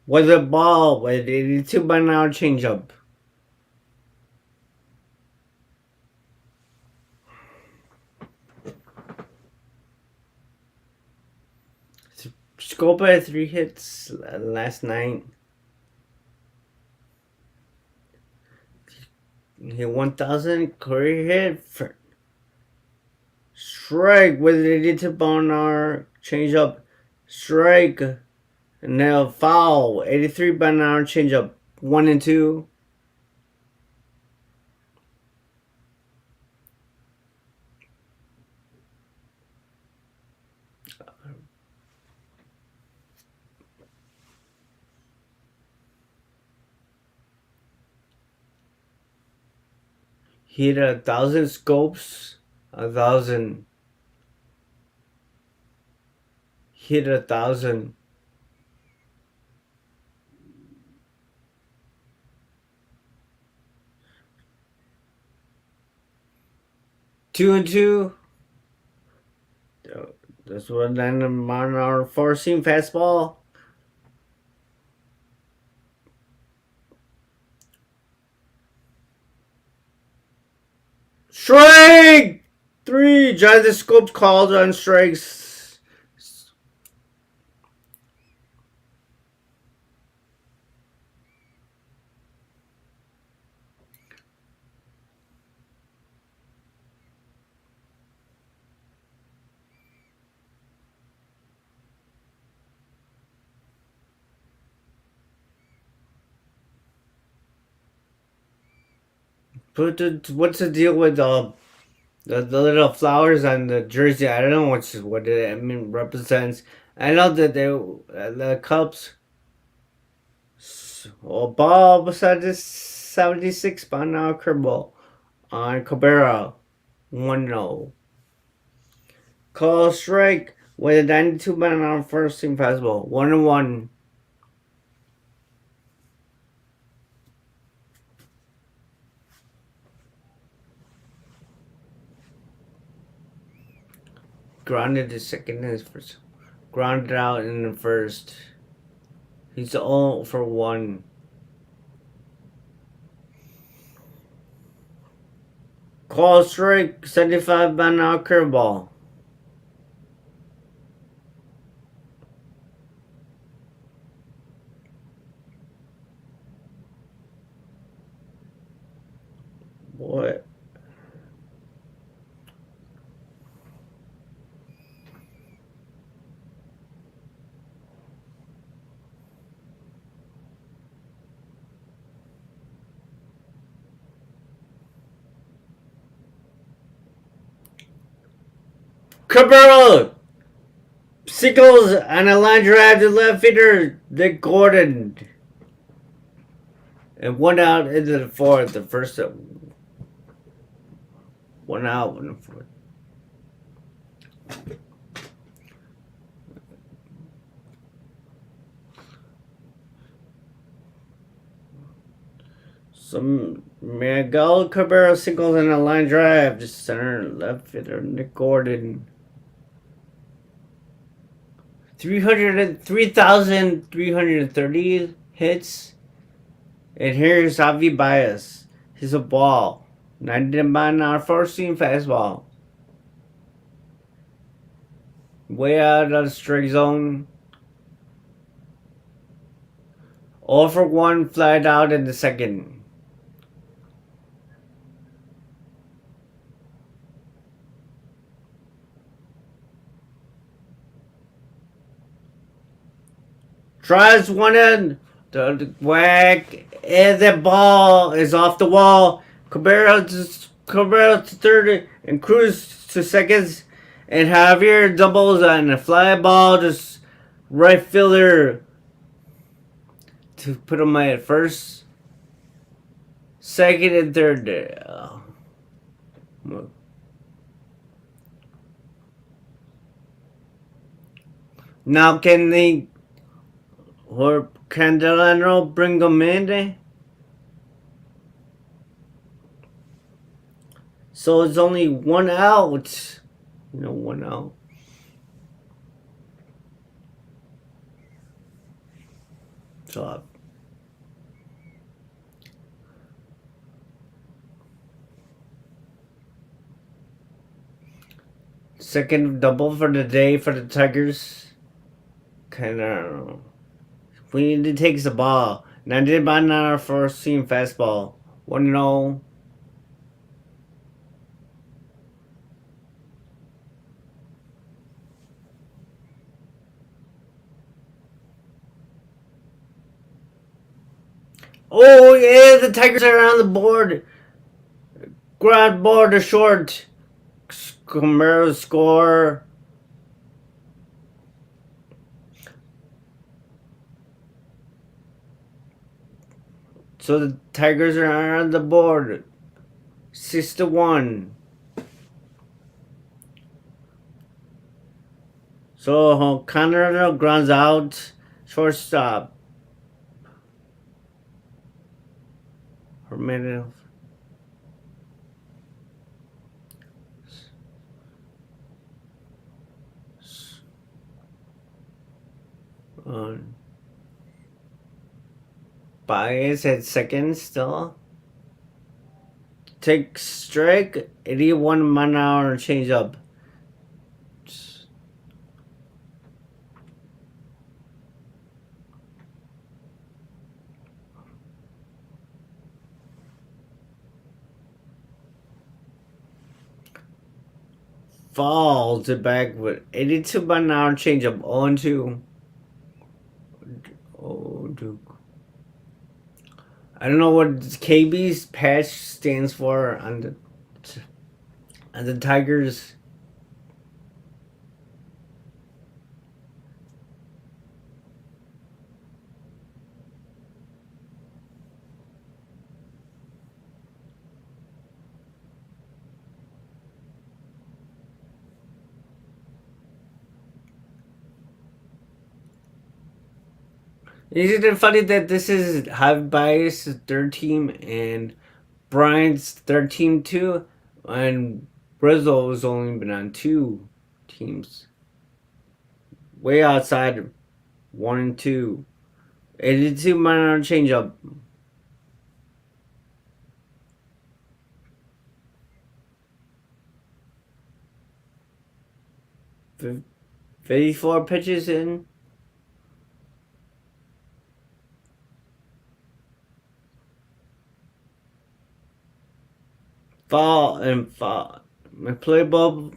With a ball with 82 by now changeup. Scopa had 3 hits last night. He hit 1,000 career hit for strike with an 82 on our changeup. Strike. And now foul. 83 by an hour changeup. 1 and 2. He hit 1,000 scopes. 1,000. Hit 1,000. 2 and 2. That's what then on our four seam fastball. Strike! 3. John the scope called on strikes. What's the deal with the little flowers on the jersey? I don't know what it represents. I know that the Cubs. Well, ball beside this 76 by now curveball on Cabrera. 1-0. Call strike with a 92 by now first team fastball. 1-1. Grounded to second in his first. Grounded out in the first. He's 0 for 1. Call strike 75 by now curveball. What? Cabrera singles on a line drive to left fielder Nick Gordon. And one out into the fourth. The first one out in the fourth. Some Miguel Cabrera singles on a line drive to center left fielder Nick Gordon. 3,330 hits. And here's Javi Baez. He's a ball. 90-mile-an-hour four-seam fastball. Way out of the strike zone. 0 for 1 flied out in the second. Tries one in. The whack. And the ball is off the wall. Cabrera to third and Cruz to seconds. And Javier doubles on a fly ball. Just right fielder to put him at first, second, and third. Now can they or can Delano bring them in? So it's only one out. One out. So second double for the day for the Tigers. Kind of. We need to take the ball. 90-mile-an-hour four-seam fastball. 1-0. Oh, yeah, the Tigers are on the board. Ground ball to short. Camaro score. So the Tigers are on the board. 6-1. So Conrad grounds out. Shortstop. Jimenez. Baez at second still. Take strike. 81-mile-an-hour change up. Falls it back with 82-mile-an-hour change up. 0-2. Oh, Duke. I don't know what KB's patch stands for on the Tigers. Isn't it funny that this is Javi Baez's third team and Brian's third team too? And Rizzo has only been on 2 teams. Way outside 1 and 2. 82-mile-an-hour change up. F 54 pitches in. Fall. Play ball.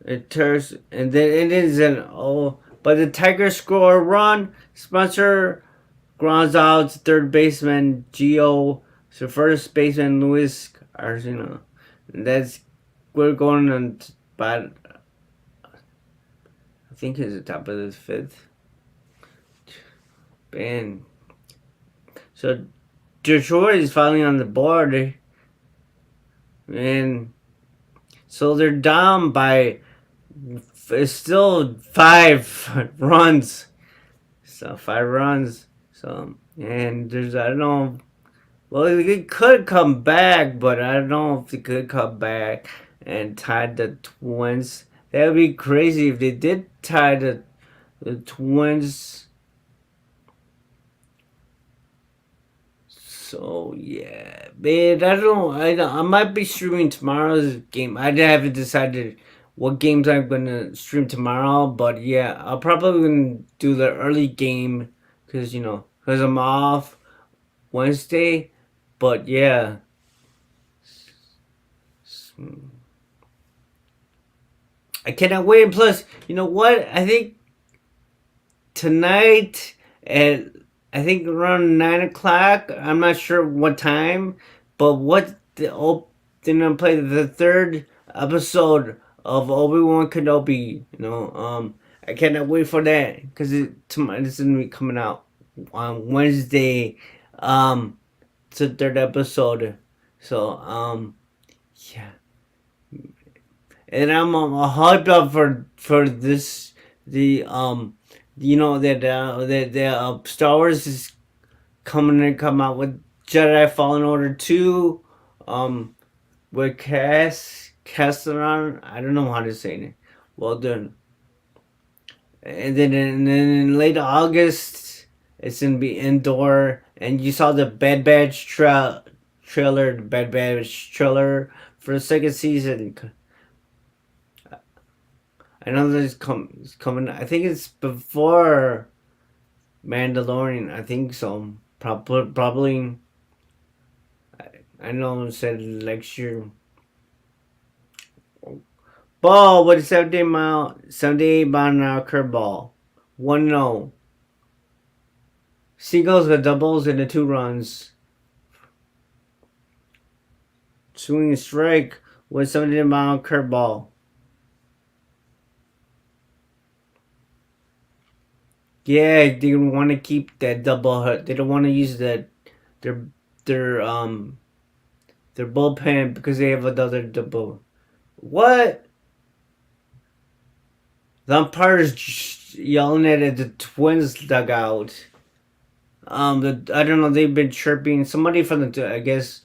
It turns and then it is an but the Tigers score a run. Spencer grounds out third baseman Gio. So first baseman Luis Arcina. And we're going on spot. I think he's the top of the fifth. And so Detroit is finally on the board, and so they're down by it's still 5 runs. So 5 runs. So and there's I don't know. Well, it could come back, but I don't know if it could come back and tie the Twins. That would be crazy if they did tie the Twins. So yeah, man, I might be streaming tomorrow's game. I haven't decided what games I'm gonna stream tomorrow, but yeah, I'll probably gonna do the early game because I'm off Wednesday. But yeah, I cannot wait. And plus, you know what? I think tonight at around 9 o'clock. I'm not sure what time, but then I play the third episode of Obi-Wan Kenobi. I cannot wait for that because it's gonna be coming out on Wednesday. It's the third episode, so yeah, and I'm hyped up for this the that Star Wars is come out with Jedi Fallen Order 2, with Castellan. I don't know how to say it. Well done. And then in late August, it's gonna be Indoor, and you saw the Bad Batch trailer, the Bad Batch trailer for the second season. I know that it's coming. I think it's before Mandalorian. I think so. Probably. I know it said next year. Ball with a 78 mile an hour curveball. 1-0. Seagulls got doubles and the 2 runs. Swing strike with 78 mile curveball. Yeah, they want to keep that double hit. They don't want to use their their um their bullpen because they have another double. What? The umpire's yelling at the Twins dugout. I don't know. They've been chirping. Somebody from the I guess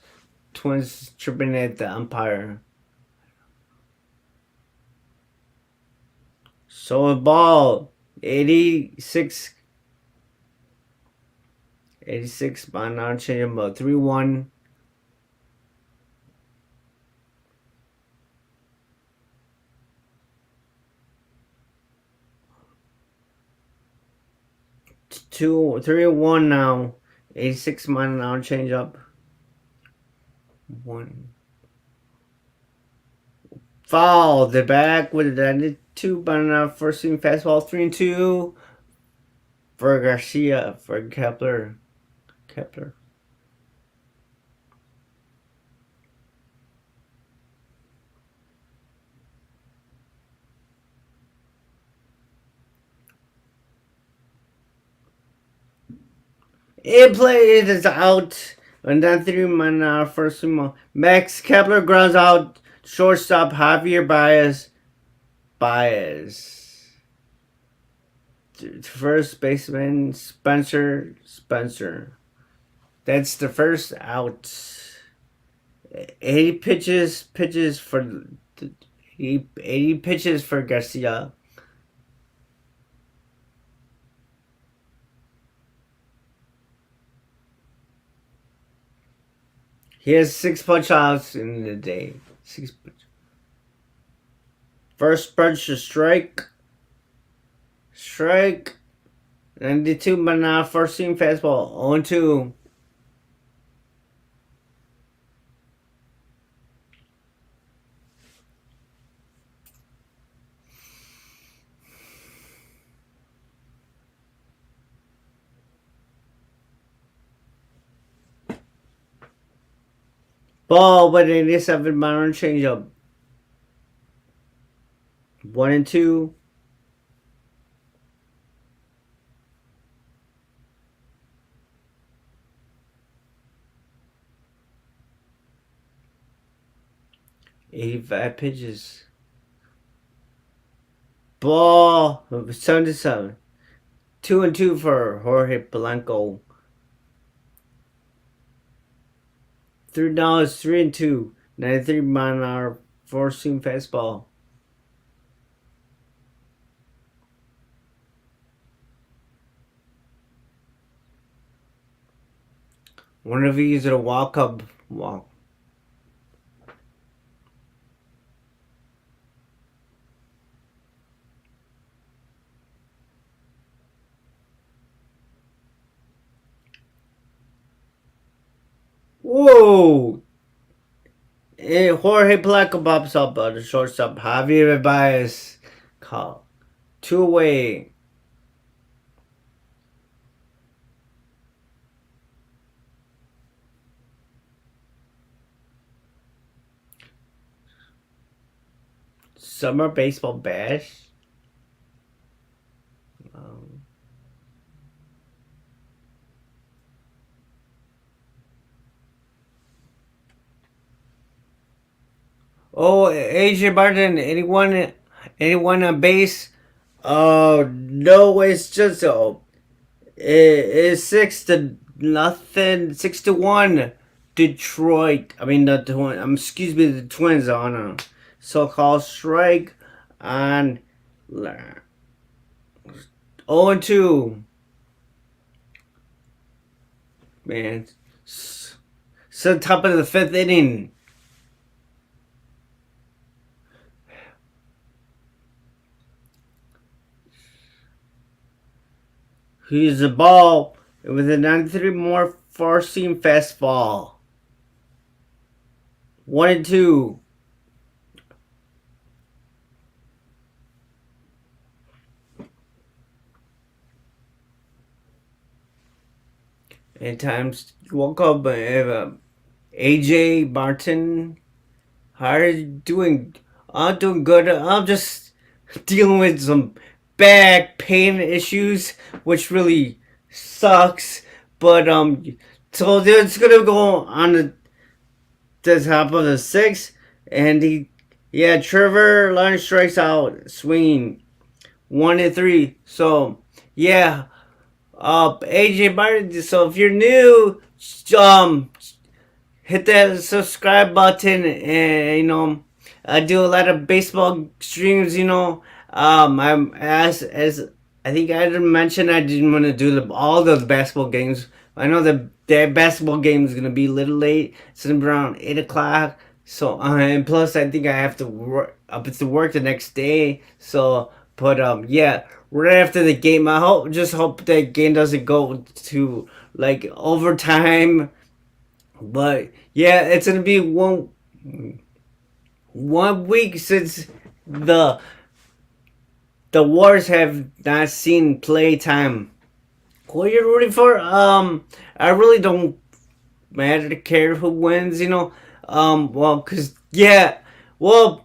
Twins chirping at the umpire. So a ball, 86 by now change about 3-1. Two, 3-1 now. 86 mile an hour change up. 1. Foul. The back with the 2 mile an hour first swing fastball. 3-2 for Garcia for Kepler. It played is out. And then 3 mile an hour first swing. Max Kepler grounds out. Shortstop Javier Baez. First baseman Spencer. That's the first out. 80 pitches for 80 pitches for Garcia. He has 6 punch outs in the day. 6 punch. First punch to strike. 92 mile an hour first swing fastball. 0-2. Ball with 87 mile an hour changeup. 1-2. Eighty-five pitches. Ball 77. 2-2 for Jorge Polanco. $3, 3-2. 93-mile-an-hour four-seam fastball. One of these is a walk-up walk. Whoa! Jorge Polanco pops up on the shortstop. Javier Baez call. 2 away. Summer Baseball Bash. Oh, AJ Barton, anyone on base? Oh no, it's just it's 6-0, 6-1. Detroit. I mean the excuse me, the Twins on a so-called strike on 0-2. Man, so top of the fifth inning. He's the ball with a 93 more four-seam fastball. 1-2. At times, you woke up AJ Barton. How are you doing? I'm doing good. I'm just dealing with some back pain issues, which really sucks. But so it's gonna go on the top of the sixth, and Trevor Lawrence strikes out, swinging 1-3. So yeah, AJ Martin. So if you're new, hit that subscribe button, and I do a lot of baseball streams. I'm as I think I didn't mention I didn't want to do all those basketball games. I know the basketball game is gonna be a little late. It's around 8 o'clock. So and plus I think I have to work up to work the next day. So but yeah, right after the game, I hope that game doesn't go to like overtime. But yeah, it's gonna be one week since the the Wars have not seen play time. Who are you rooting for? I really don't matter to care who wins. Well, cause yeah, well,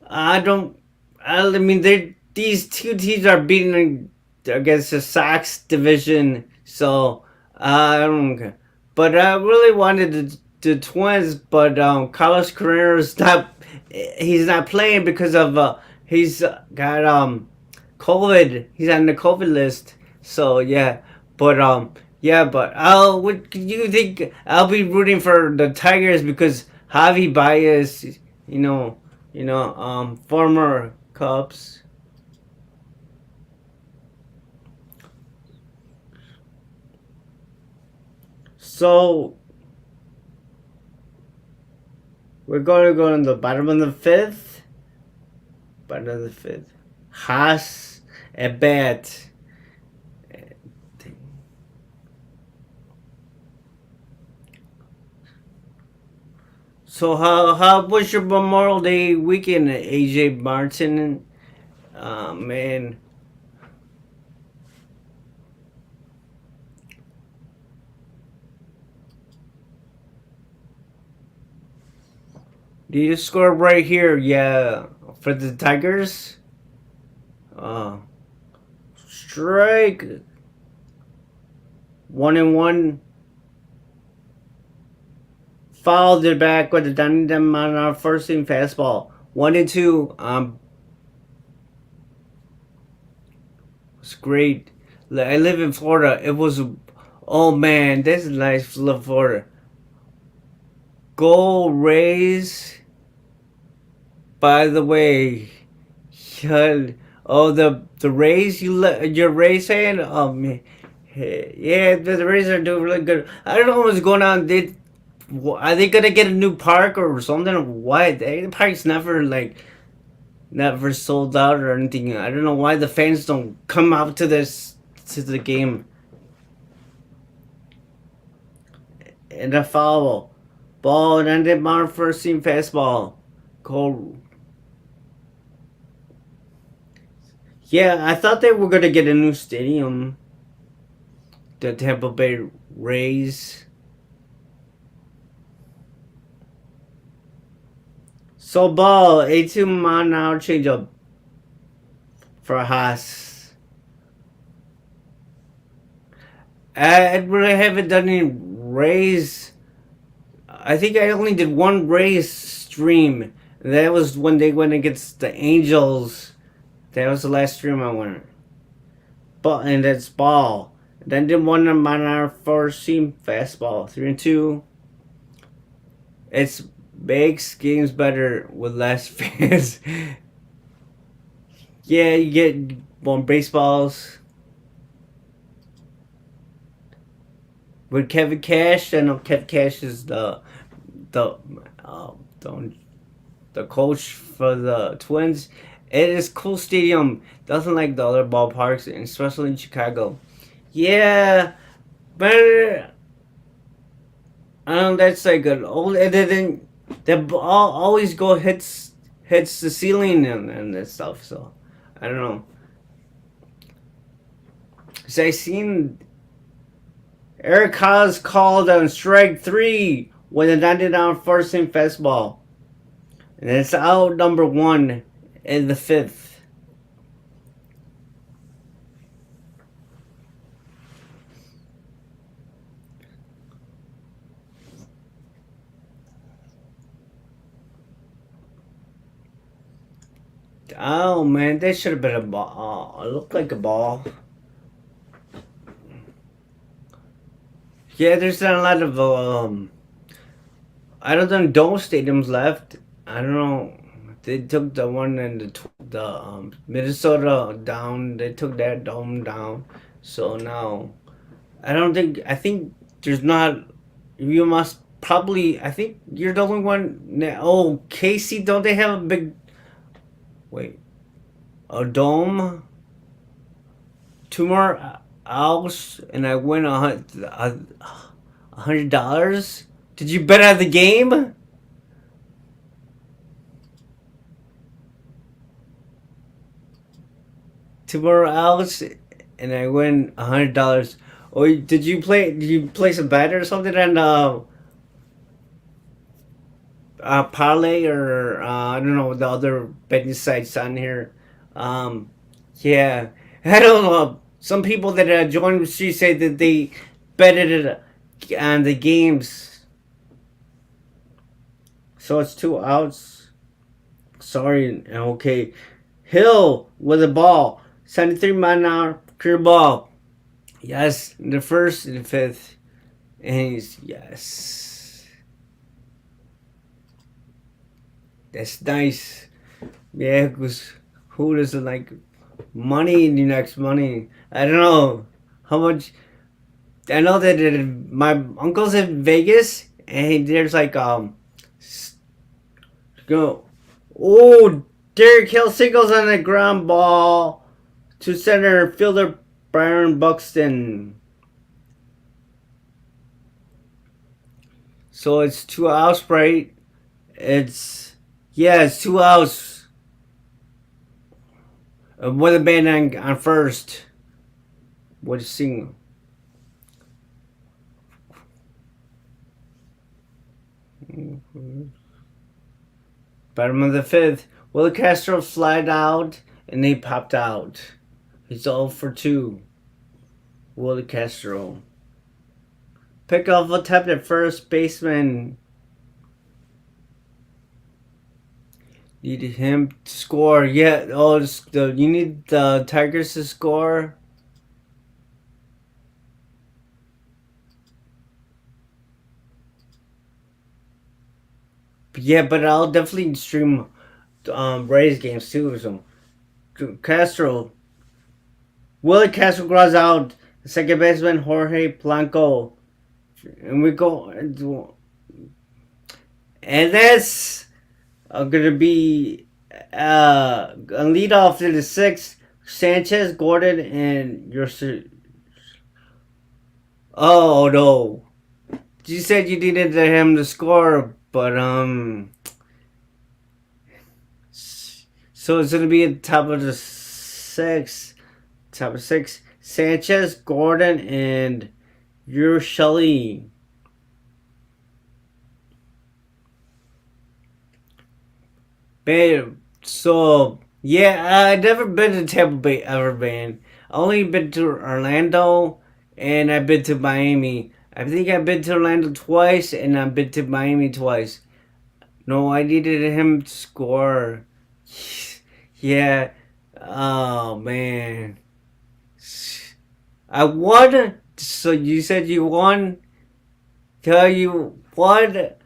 I don't. I mean, these two teams are beating against the Sox division, so I don't care. But I really wanted the Twins, but Carlos Carrera's not. He's not playing because of he's got COVID. He's on the COVID list. So yeah, but but what do you think? I'll be rooting for the Tigers because Javi Baez, former Cubs. So we're going to go in the bottom of the fifth. Bottom of the fifth. Haas at bat. So how was your Memorial Day weekend, AJ Martin? Man. Do you score right here? Yeah, for the Tigers. Strike 1-1. Fouled it back with a down them on our first team fastball. 1-2. It's great. I live in Florida. It was, oh man, this is nice, Florida. Go Rays. By the way, oh the Rays, you're Rays fan. Yeah, the Rays are doing really good. I don't know what's going on. Are they gonna get a new park or something? Why the park's never sold out or anything? I don't know why the fans don't come out to the game. And a foul ball, and ended my first team fastball. Cole. Yeah, I thought they were gonna get a new stadium. The Tampa Bay Rays. So ball, 82-mile-an-hour changeup for Haas. I really haven't done any Rays. I think I only did one Rays stream. That was when they went against the Angels. That was the last stream I went. And that's ball. Then did one on our first team fastball. 3-2. It makes games better with less fans. Yeah, you get more baseballs. With Kevin Cash, I know Kevin Cash is the coach for the Twins. It is cool stadium. Doesn't like the other ballparks, especially in Chicago. Yeah, but that's like an old. It didn't. The ball always hits the ceiling and that stuff. So I don't know. So I seen Eric Haas called on strike 3 with a 90 first inning fastball, and it's out number 1 in the 5th. Oh man, that should have been a ball. It looked like a ball. Yeah, there's not a lot of I don't know, dome stadiums left. I don't know. They took the one in the Minnesota down. They took that dome down. So now, I think there's not. You must probably. I think you're the only one. Oh, Casey, don't they have a big? Wait, a dome. 2 more hours, and I win $100. Did you bet on the game? 2 more hours, and I win $100. Oh, did you play? Did you place a bet or something on parlay or I don't know the other betting sites on here? Yeah, I don't know. Some people that joined she say that they betted it on the games. So it's 2 outs. Sorry. Okay. Hill with the ball. 73-mile-an-hour career ball. Yes. In the first and the 5th. And he's, yes. That's nice. Yeah, because who doesn't like money in the next money? I don't know how much. I know that my uncle's in Vegas, and there's like go. Oh, Derek Hill singles on the ground ball to center fielder Byron Buxton. So it's 2 outs, right? It's 2 outs. With a man on first. With a single. Bottom of the 5th. Will Castro slide out and they popped out. He's 0 for 2. Will Castro. Pick off attempt at first baseman. Need him to score. Yeah, you need the Tigers to score. Yeah, but I'll definitely stream Rays games too. So Castro, Willie Castro grows out. Second baseman Jorge Blanco, and we go, and that's gonna be a lead off to the sixth. Sanchez, Gordon, and your. Oh no! You said you needed him to score, but so it's gonna be at the top of the six. Top of six. Sanchez, Gordon, and your Shelley. Man, so yeah, I've never been to Tampa Bay ever, man. I only been to Orlando and I've been to Miami. I think I've been to Orlando twice and I've been to Miami twice. No, I needed him to score. Yeah. Oh man. I won. So you said you won. Tell you what.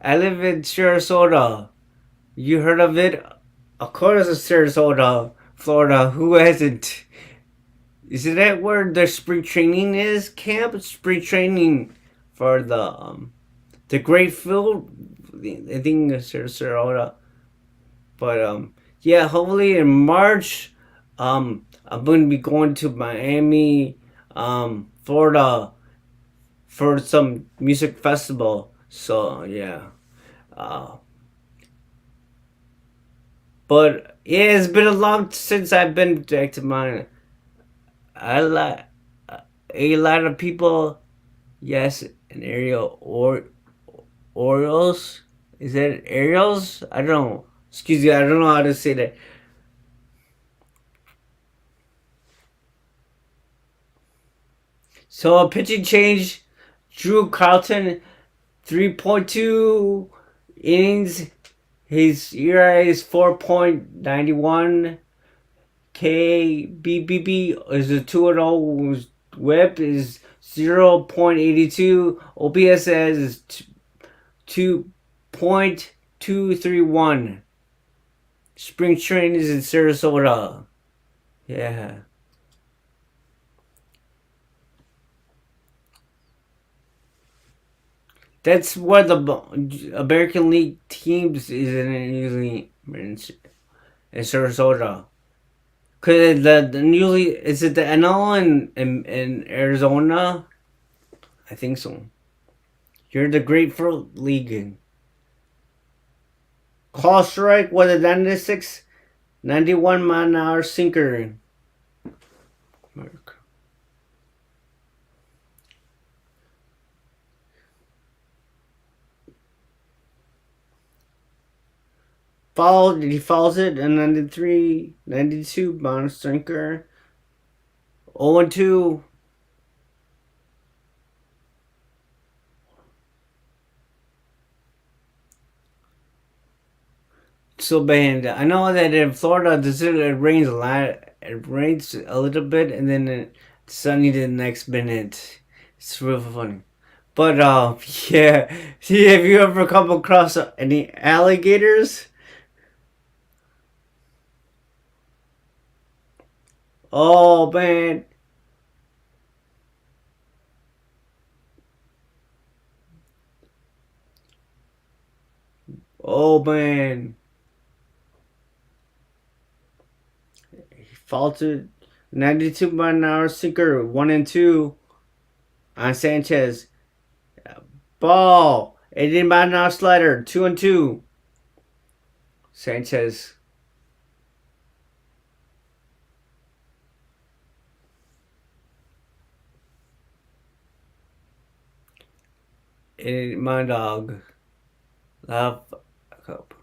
I live in Sarasota. You heard of it? Of course, it's Sarasota, Florida. Who hasn't? Isn't that where the spring training is? Camp spring training for the Great Field. I think it's Sarasota. But yeah. Hopefully in March, I'm going to be going to Miami, Florida, for some music festival. So yeah. Uh, But yeah, it's been a long since I've been back to mine. I like a lot of people. Yes, an aerial or Orioles. Is that Ariels? I don't know. Excuse me, I don't know how to say that. So a pitching change. Drew Carlton, 3.2 innings. His ERA is 4.91. KBBB is a 2-0. Whip is 0.82. OPS is 2.231. Spring training is in Sarasota. Yeah. That's where the American League teams is usually in Sarasota. Cause the usually is it the NL in Arizona? I think so. You're the Grapefruit League. Call strike with a 96, 91 mile an hour sinker. He fouls it, a 93, 92 mile sinker. 0 and 2. So bad. I know that in Florida, it rains a lot. It rains a little bit, and then it's sunny the next minute. It's real funny. But yeah. See, have you ever come across any alligators? Oh man. Oh man. He faltered. 92 mile an hour sinker. 1 and 2 on Sanchez. Ball. 80 mile an hour slider. 2 and 2. Sanchez. My dog. Love cup.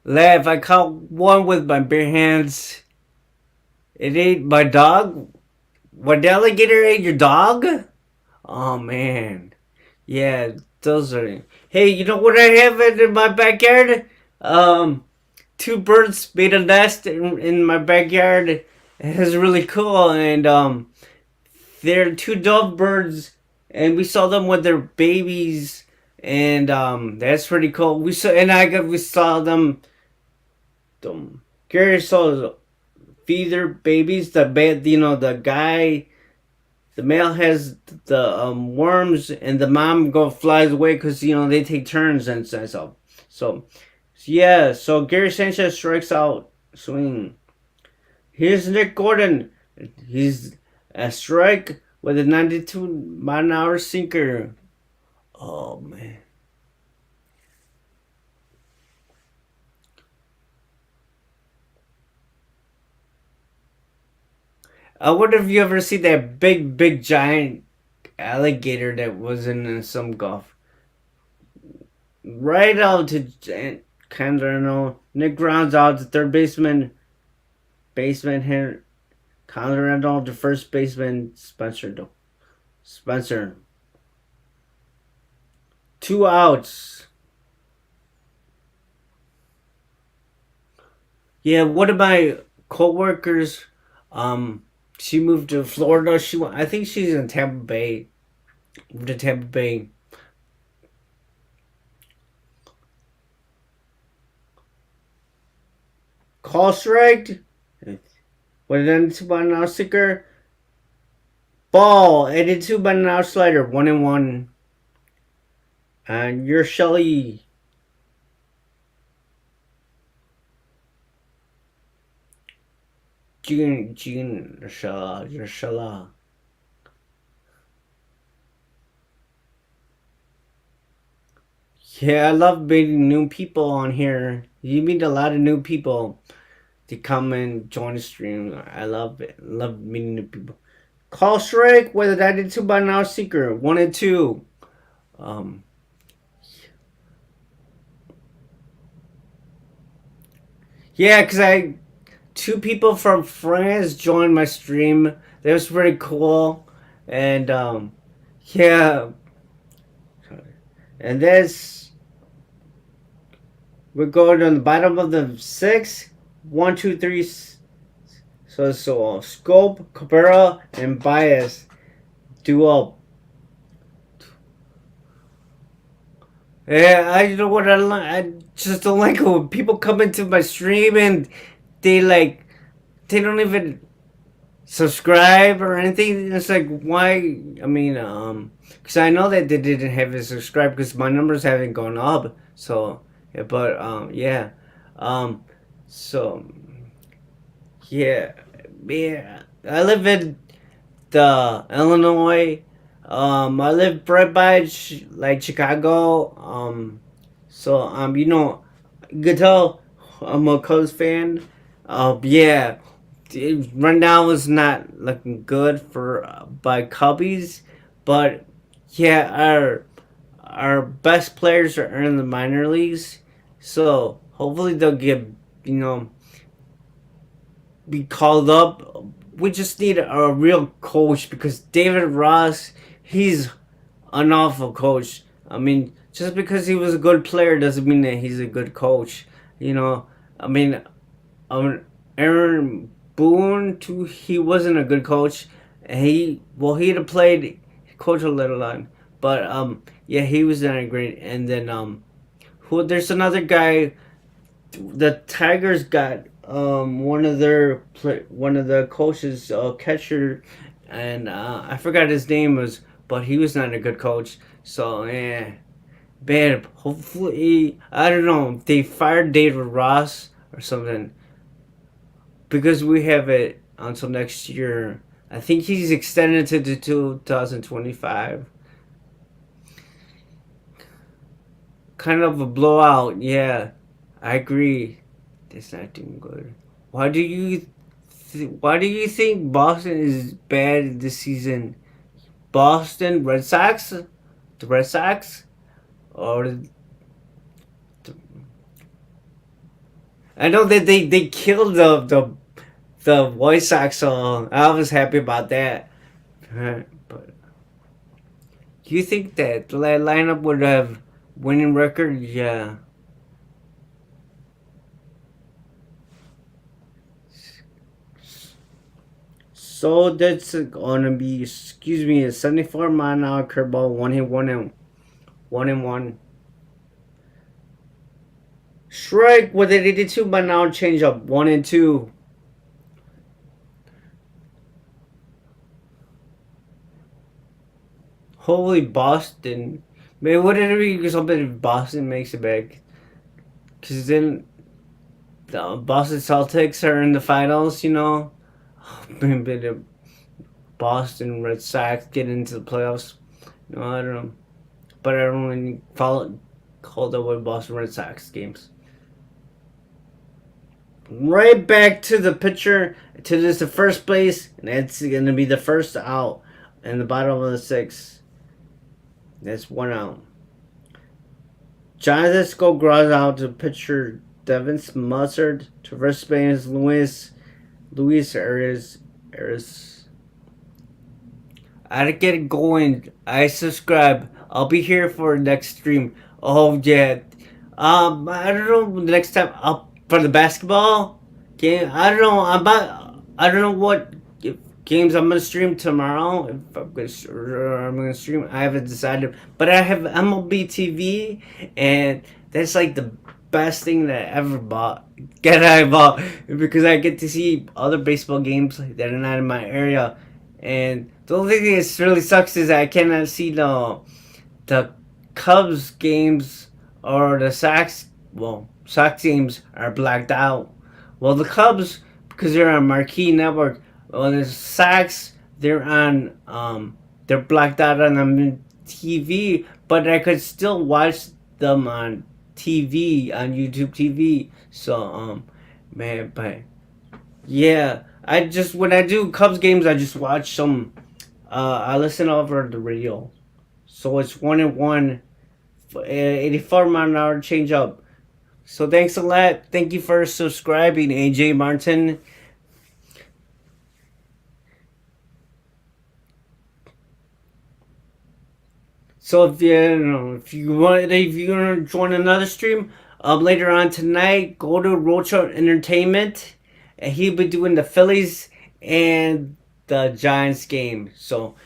Laugh. I caught one with my bare hands. It ate my dog. What alligator ate your dog? Oh man. Yeah, those are. Hey, you know what I have in my backyard? Um, Two birds made a nest in my backyard. It is really cool, and they're two dove birds, and we saw them with their babies, and that's pretty cool. We saw them. Gary saw feed their babies. The guy, the male has the worms, and the mom flies away because they take turns and so. So yeah, so Gary Sanchez strikes out, swing. Here's Nick Gordon. He's a strike with a 92-mile-an-hour sinker. Oh man. I wonder if you ever see that big, giant alligator that was in some golf. Right out to Canderano. Nick rounds out the third baseman here. Colorado to first baseman Spencer. Two outs. Yeah, one of my coworkers, she moved to Florida. I think she's in Tampa Bay. Moved to Tampa Bay. Call strike. With an 82-mile-an-hour sinker. Ball. 82-mile-an-hour slider. 1-1. And you're Shelly. Shala. Yeah, I love meeting new people on here. You meet a lot of new people to come and join the stream. I love it. Love meeting new people. Call strike with a 92-mile-an-hour sinker. 1-2. Um, yeah, cause two people from France joined my stream. That was pretty cool, and yeah, and this we're going on the bottom of the six. 1, 2, 3. So Scope, Cabrera, and Bias duo. Yeah, I you know what I just don't like when people come into my stream and they like they don't even subscribe or anything. It's like why? I mean, because I know that they didn't have it subscribed because my numbers haven't gone up. So, yeah, but yeah, um, so yeah, yeah. I live in the Illinois. I live right by like Chicago. So you can tell I'm a Cubs fan. Yeah, right now is not looking good for by Cubbies, but yeah, our best players are in the minor leagues, so hopefully they'll get you know be called up. We just need a real coach because David Ross, he's an awful coach. I mean, just because he was a good player doesn't mean that he's a good coach. You know, I mean, Aaron Boone too. He wasn't a good coach. He'd have played coach a little on, but yeah, he was not great. And then there's another guy. The Tigers got one of the coaches catcher, and I forgot his name was, but he was not a good coach. So yeah, bad. Hopefully, I don't know. They fired David Ross or something because we have it until next year. I think he's extended to 2025. Kind of a blowout. Yeah, I agree. It's not doing good. Why do you why do you think Boston is bad this season? Boston Red Sox, the Red Sox, or I know that they killed the White Sox, so I was happy about that. But do you think that the lineup would have winning record? Yeah. So that's gonna be, excuse me, a 74 mile an hour curveball, one hit, one and one. Strike with an 82 mile an hour changeup, 1-2. Holy Boston. Maybe would it be something if Boston makes it back? Because then the Boston Celtics are in the finals, you know? Maybe the Boston Red Sox get into the playoffs. No, I don't know. But I don't really follow called up with Boston Red Sox games. Right back to the pitcher, to this the first base, and that's gonna be the first out in the bottom of the sixth. That's one out. Jonathan grows out to pitcher Devin Mussard to first base Luis Arias. I get it going. I subscribe. I'll be here for next stream. Oh yeah. I don't know next time up for the basketball game. I don't know. I don't know what games I'm gonna stream tomorrow. If I'm gonna stream, I haven't decided. But I have MLB TV, and that's like the best thing that I ever bought. I bought because I get to see other baseball games that are not in my area. And the only thing that really sucks is I cannot see the Cubs games or the Sox games are blacked out. Well, the Cubs, because they're on Marquee Network. Well, the Sox, they're blacked out on the TV, but I could still watch them on TV on YouTube TV. So man, but yeah, I just when I do Cubs games, I just watch some. I listen over the radio, so it's 1-1, 84 mile an hour change up. So thanks a lot. Thank you for subscribing, AJ Martin. So if you want to join another stream, later on tonight, go to Rocha Entertainment, and he'll be doing the Phillies and the Giants game. So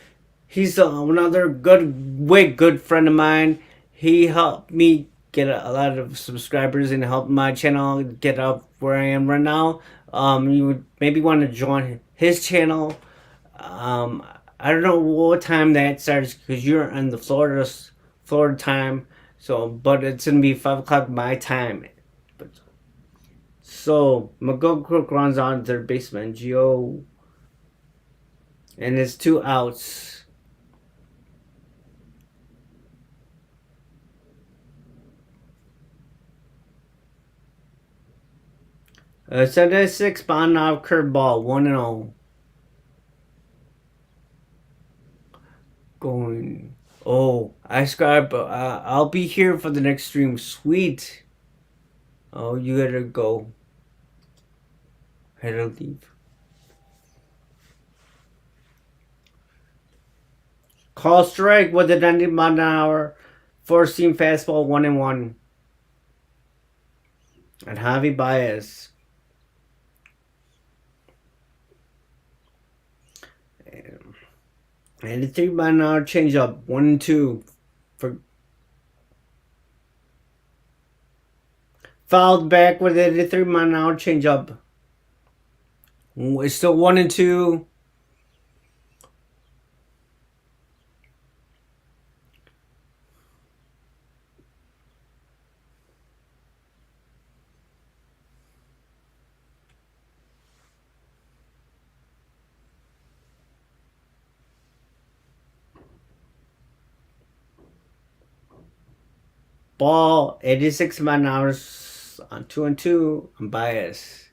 he's another good friend of mine. He helped me get a lot of subscribers and helped my channel get up where I am right now. You would maybe want to join his channel. Um, I don't know what time that starts because you're in the Florida time. So, but it's gonna be 5 o'clock my time. But so McGoldrick runs on third baseman Gio, and it's 2 outs. A 76 pound off curveball, 1-0. Going. Oh, I subscribe. I'll be here for the next stream. Sweet. Oh, you gotta go. Had to leave. Call strike with a 90 mile an hour, 4-seam fastball, 1-1. And Javi Baez. 93 mile an hour changeup, 1-2. For fouled back with an 83 mile an hour changeup. It's still 1-2. Ball, 86 mile an hour on 2-2. I'm biased.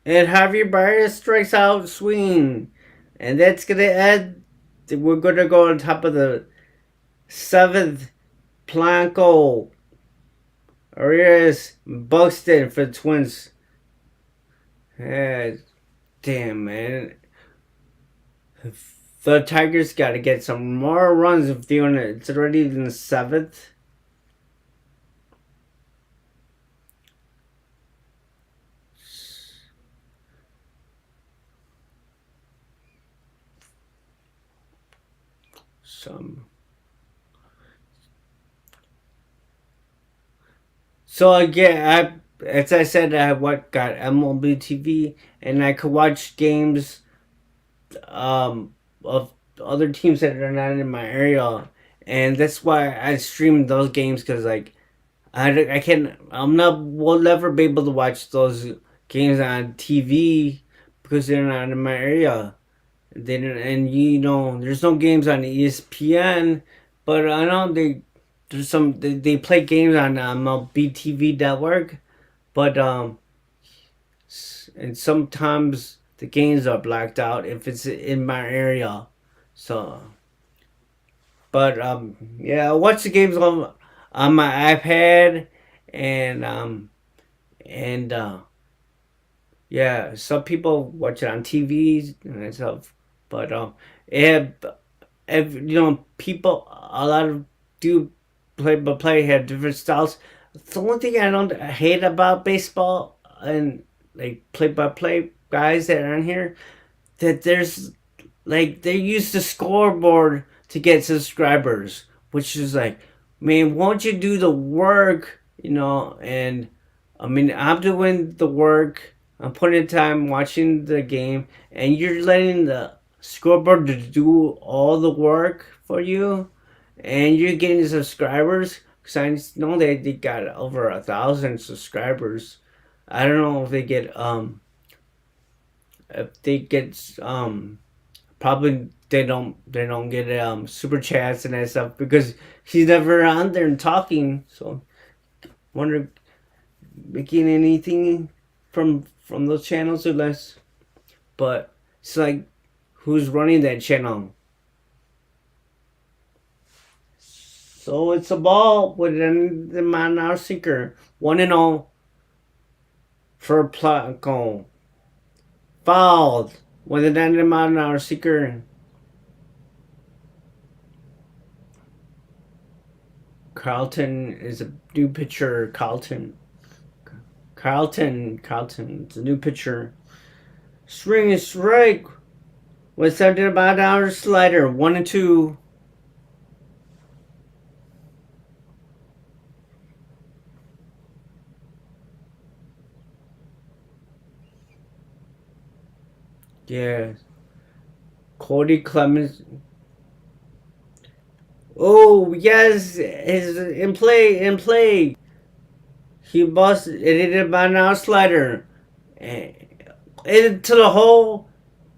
And Javier Baez strikes out swing. And that's gonna add. We're gonna go on top of the seventh. Blanco, Arias, Buxton for the Twins. Yeah, damn, man. The Tigers got to get some more runs if they want to. It's already in the seventh. Some. So again, as I said, I got MLB TV, and I could watch games of other teams that are not in my area, and that's why I stream those games because like I can will never be able to watch those games on TV because they're not in my area. They didn't, and there's no games on ESPN, but I know they play games on BTV network, but and sometimes the games are blacked out if it's in my area, so. But yeah, I watch the games on my iPad, and and yeah, some people watch it on TV and stuff. But yeah, if people a lot of do play have different styles. The only thing I don't hate about baseball and like play by play guys that are on here, that there's like they use the scoreboard to get subscribers, which is like, man, won't you do the work? And I mean, I'm doing the work. I'm putting time watching the game, and you're letting the scoreboard to do all the work for you, and you're getting subscribers. Cause I know they got over 1,000 subscribers. I don't know if they get probably they don't get super chats and that stuff because he's never on there and talking. So wonder making anything from those channels or less. But it's like, who's running that channel? So it's a ball with the man our sinker. 1-0 for Planco. Fouled with an man our sinker. Carlton is a new pitcher. Carlton. It's a new pitcher. Swing and strike with something about our slider. 1-2. Yeah. Cody Clemens. Oh yes, is in play. He busted it in by now slider and into the hole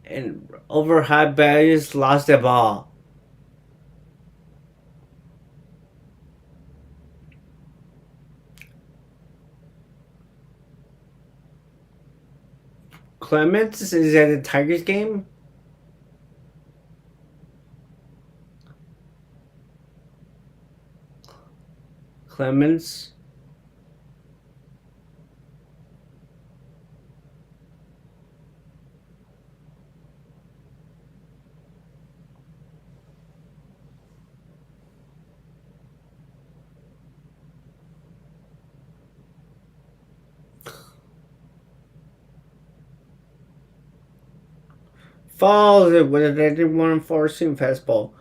and over high barriers lost the ball. Clemens is at the Tigers game. Clemens. Falls it with a 91 forcing fastball.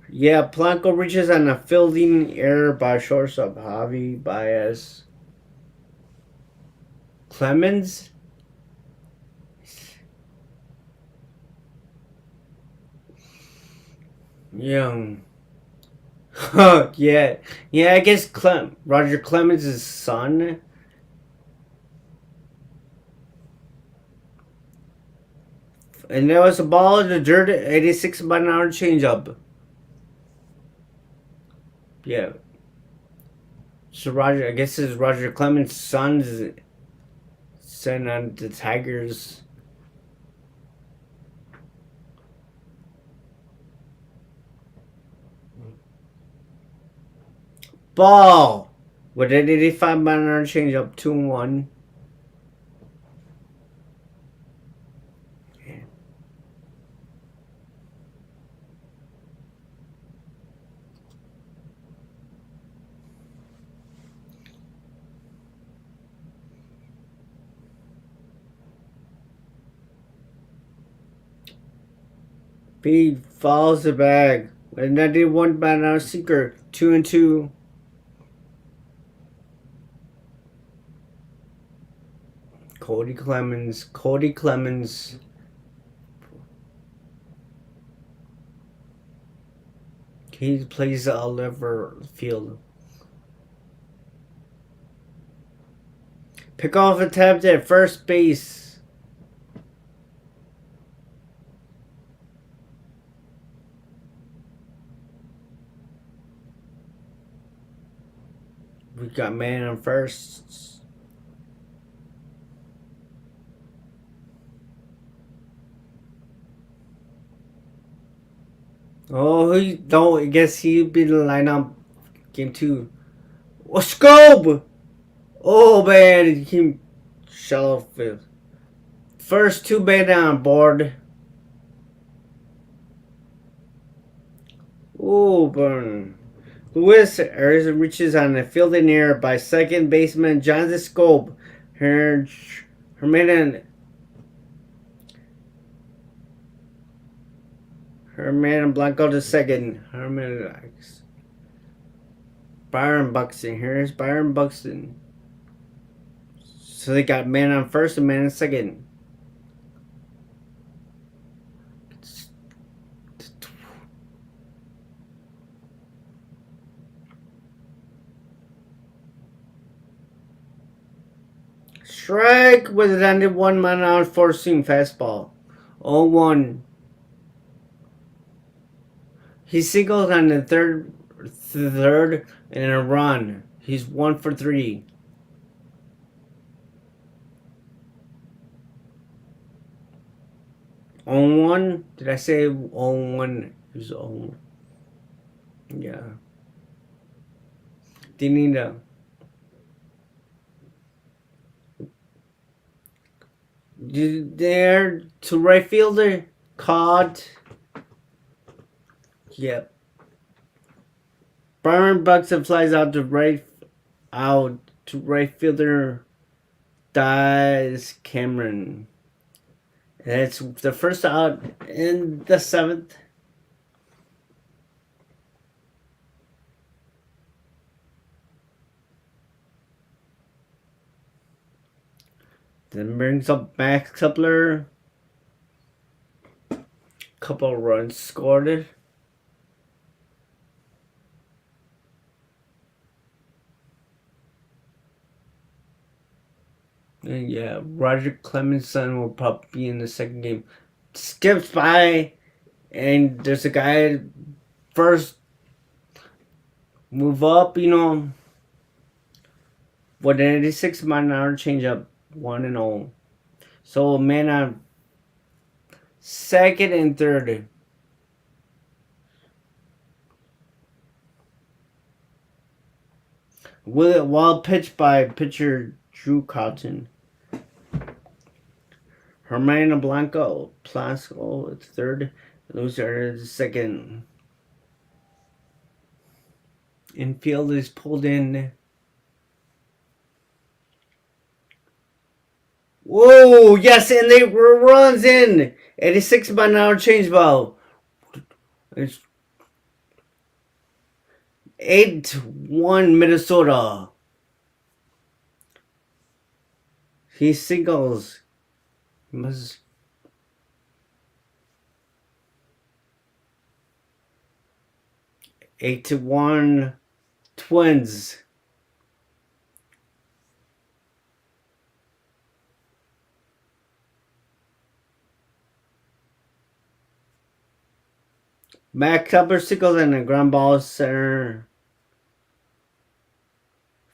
Yeah, Blanco reaches on a fielding error by shortstop Javi Baez. Clemens. Yeah. yeah. Yeah, I guess Roger Clemens' son. And there was a ball in the dirt, 86 by an hour changeup. Yeah. So I guess it's Roger Clemens' son's son on the Tigers. Ball! With an 85-mile-an-hour changeup, 2-1. B follows the bag with a 91-mile-an-hour sinker, 2-2. Cody Clemens. He plays all over the field. Pick off attempt at first base. We got man on first. Oh, he don't. I guess he'd be the lineup game 2. Oh, Scope! Oh man, he shallow field. First 2 men on board. Oh, burn. Lewis reaches on the fielding error by second baseman John Scope. Herman Blanco to second. Byron Buxton. Here's Byron Buxton. So they got man on first and man on second. Strike with an ended 1-mile-an-hour four-seam fastball. 0-1. He singled on the third and a run. He's 1 for 3. On 1? Did I say on 1? It was on. Yeah. Dinita. There to right fielder. Caught. Yep. Byron Buxton flies out to right fielder. Dies Cameron. And it's the first out in the 7th. Then brings up Max Kepler. Couple runs scored. And yeah, Roger Clemenson will probably be in the second game. Skips by, and there's a guy first move up, with an 86-mile-an-hour changeup, 1-0. So man on second and third. Wild pitch by pitcher Drew Cotton. Hermano Blanco Plasco at third. Loser is second. Infield is pulled in. Whoa, yes, and they runs in. 86-mile-an-hour change ball. It's 8-1 Minnesota. He singles. He must. 8-1 Twins. Matt Kepler singles and a ground ball center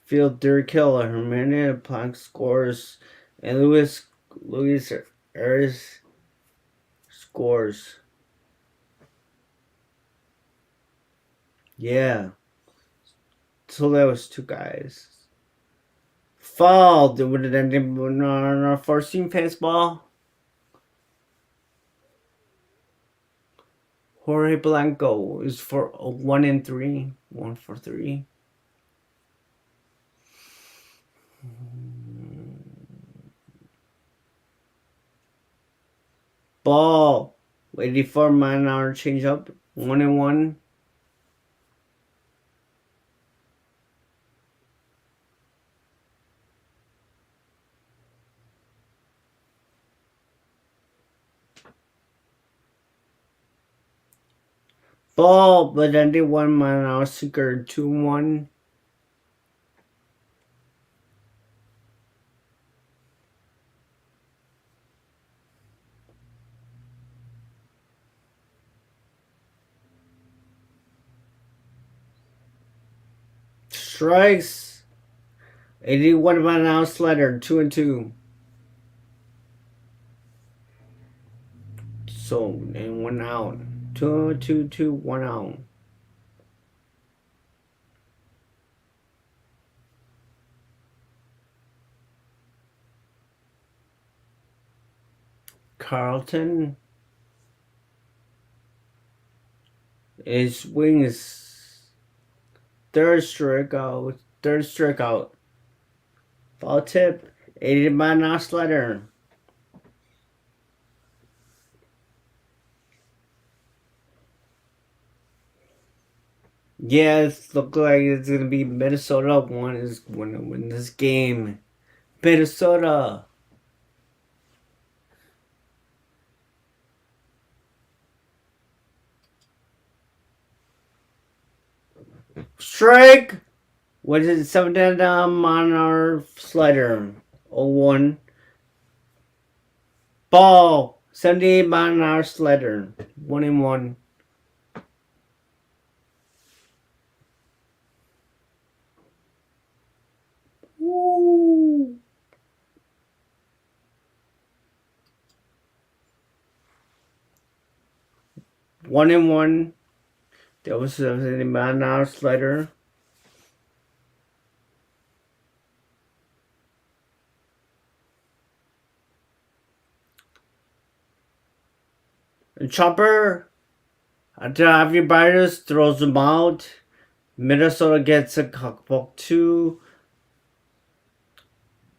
field dirt kill. Hermana Plank scores, and Luis Ayres scores. Yeah. So that was two guys. Foul. Would it end in our forcing fastball? Jorge Blanco is for 1-3. 1-for-3. Ball. 84 mile an hour changeup. 1-1. Ball, but then they 1 mile an hour sinker. 2-1. Strikes. 81 mile an hour slider. 2-2. So, and 1 out. 2-2-2, 1 out. Carlton is wings. Third strikeout. Foul tip. 80 mile an hour slider. Yeah, it looks like it's gonna be Minnesota is gonna win this game. Minnesota. Strike. What is it? 7 on our slider. 0-1. Ball. 78 mile an hour slider. 1-1. Woo. 1-1. That was 70 mile an hour slider. And Chopper, Javier Byers throws them out. Minnesota gets a cockball 2.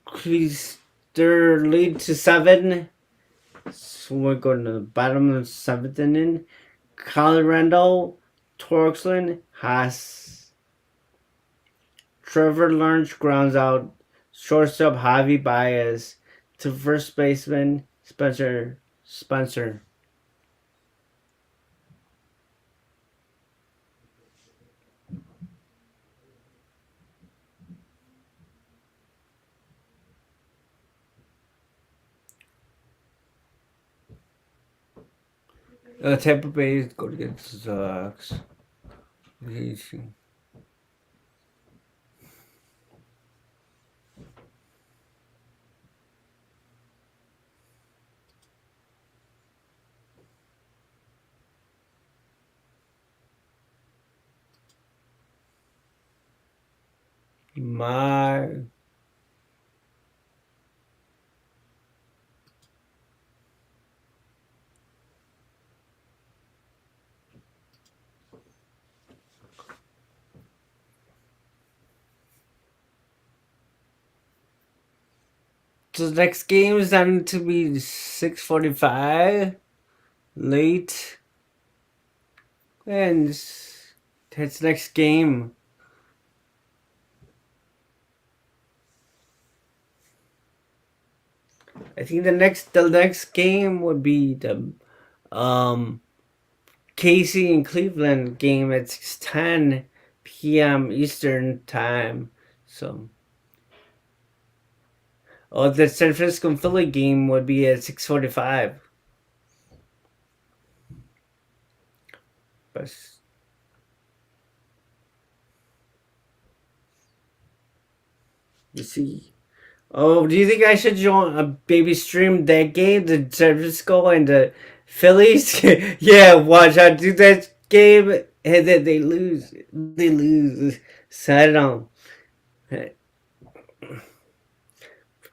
Increase their lead to 7. So we're going to the bottom of the 7th inning. Colorado, Torxland, Haas. Trevor Lawrence grounds out. Shortstop Javi Baez to first baseman Spencer. Tampa Bay is going against the Sox. My So the next game is going to be 6:45 late, and that's next game. I think the next game would be the KC and Cleveland game at 6:10 p.m. Eastern time. So, the San Francisco and Philly game would be at 6:45. But you see. Oh, do you think I should join maybe stream that game, the San Francisco and the Phillies? Yeah, watch. I do that game and then they lose. Set it on.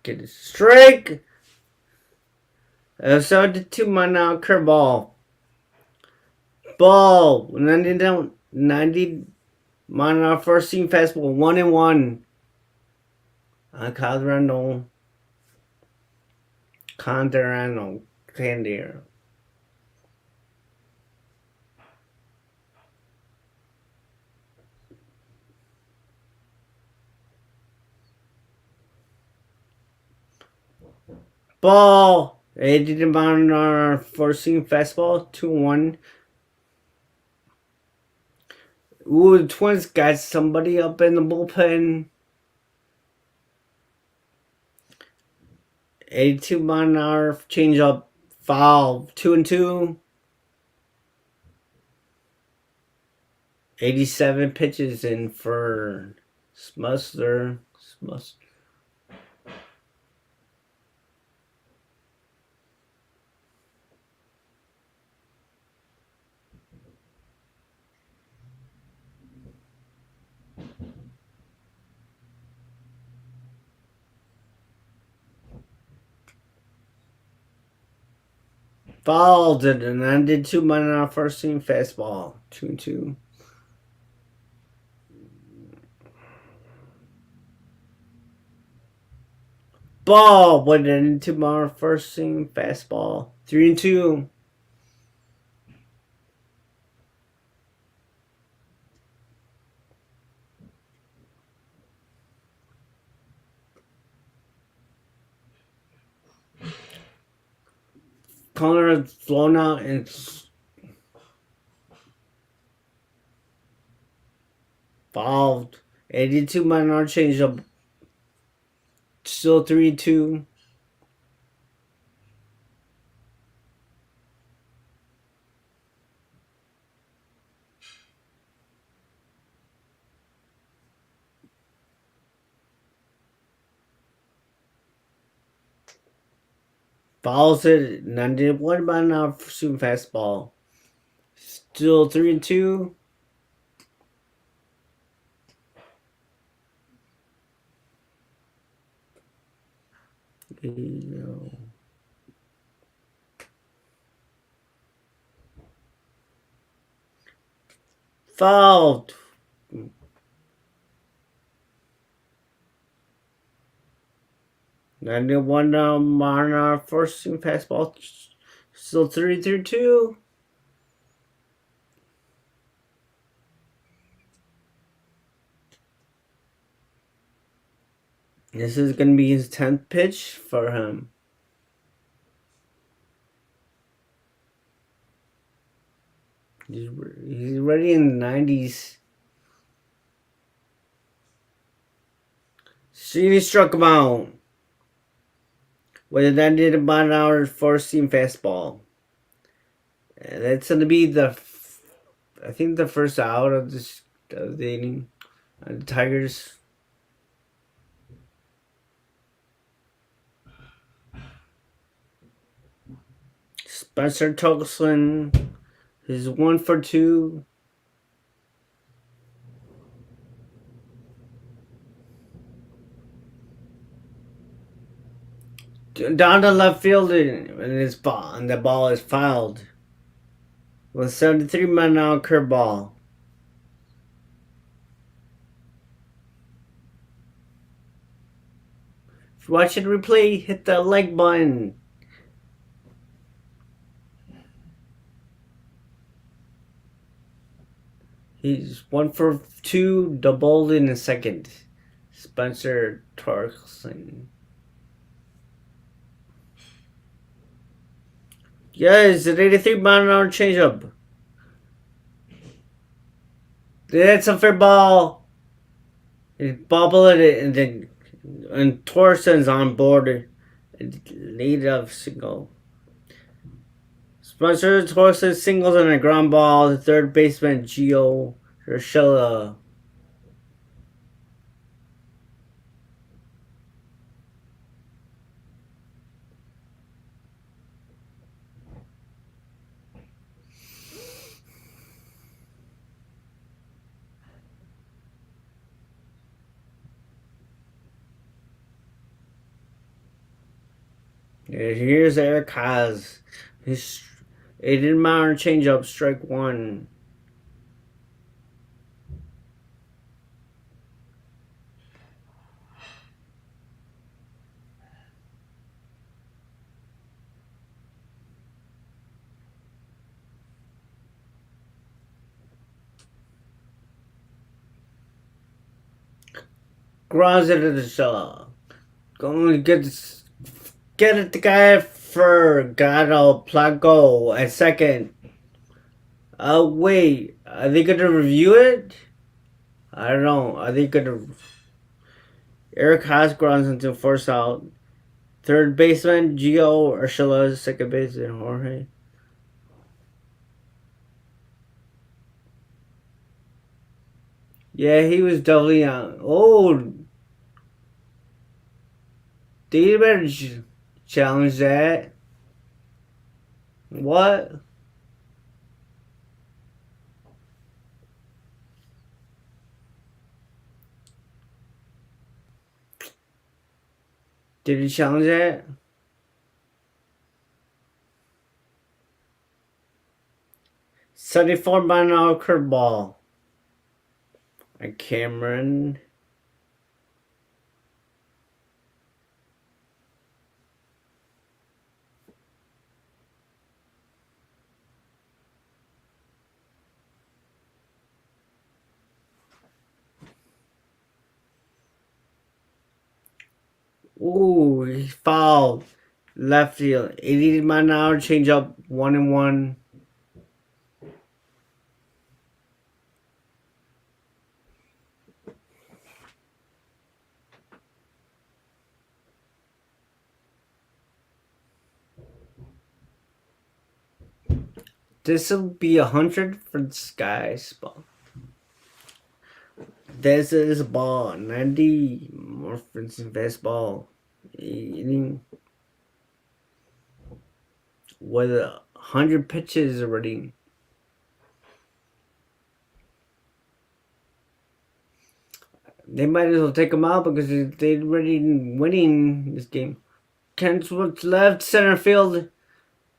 Get a strike. 72 mile curveball. Ball. 90 down. 90 mile first team fastball. 1-1. Calderano. Candir. Ball. 80 mile an hour first team fastball. 2-1. Ooh, the Twins got somebody up in the bullpen. 82 mile an hour changeup. Foul. 2-2. 87 pitches in for Smuster. Fouled it, and I did 2 mile an hour first team fastball. 2-2. Ball went into my first team fastball. 3-2. Connor had flown out and fouled. 82 mile an hour changeup. Still 3-2. Fouls it, 91 mile an hour soon fastball. Still 3-2. Fouled. 91 mile an hour first team fastball. Still 3-2. This is going to be his 10th pitch for him. He's ready in the 90s. She struck him out with a 90 mile an hour first team fastball. And that's going to be the first out of the inning. The Tigers. Spencer Torkelson is 1 for 2. Down to left field, and the ball is fouled with 73 mile an hour curveball. If you're watching replay, hit the like button. He's 1 for 2, doubled in a second. Spencer Torkelson. Yes, an 83 mile an hour changeup. That's a fair ball. He bobbled it, and Torkelson's on board. Lead of single. Spencer Torkelson singles on a ground ball. The third baseman Gio Urshela. Here's Eric Haas. His Aiden Maurer changeup, strike one. Grounds into the shell. Going to get it the guy for Gato Placo at second. Wait. Are they gonna review it? I don't know. Are they gonna? Eric Haas grounds into first out. Third baseman Gio Urshela, second baseman Jorge. Yeah, he was definitely on. Oh, they better challenge that. What? Did he challenge that? 74-mile-an-hour curveball. And Cameron. Ooh, he fouled. Left field. 80-mile-an-hour changeup. 1-1. This will be 100 for this guy's ball. This is a ball. 90 more for this fastball. Eating with 100 pitches already. They might as well take him out because they're already winning this game. Kenswood's left center field,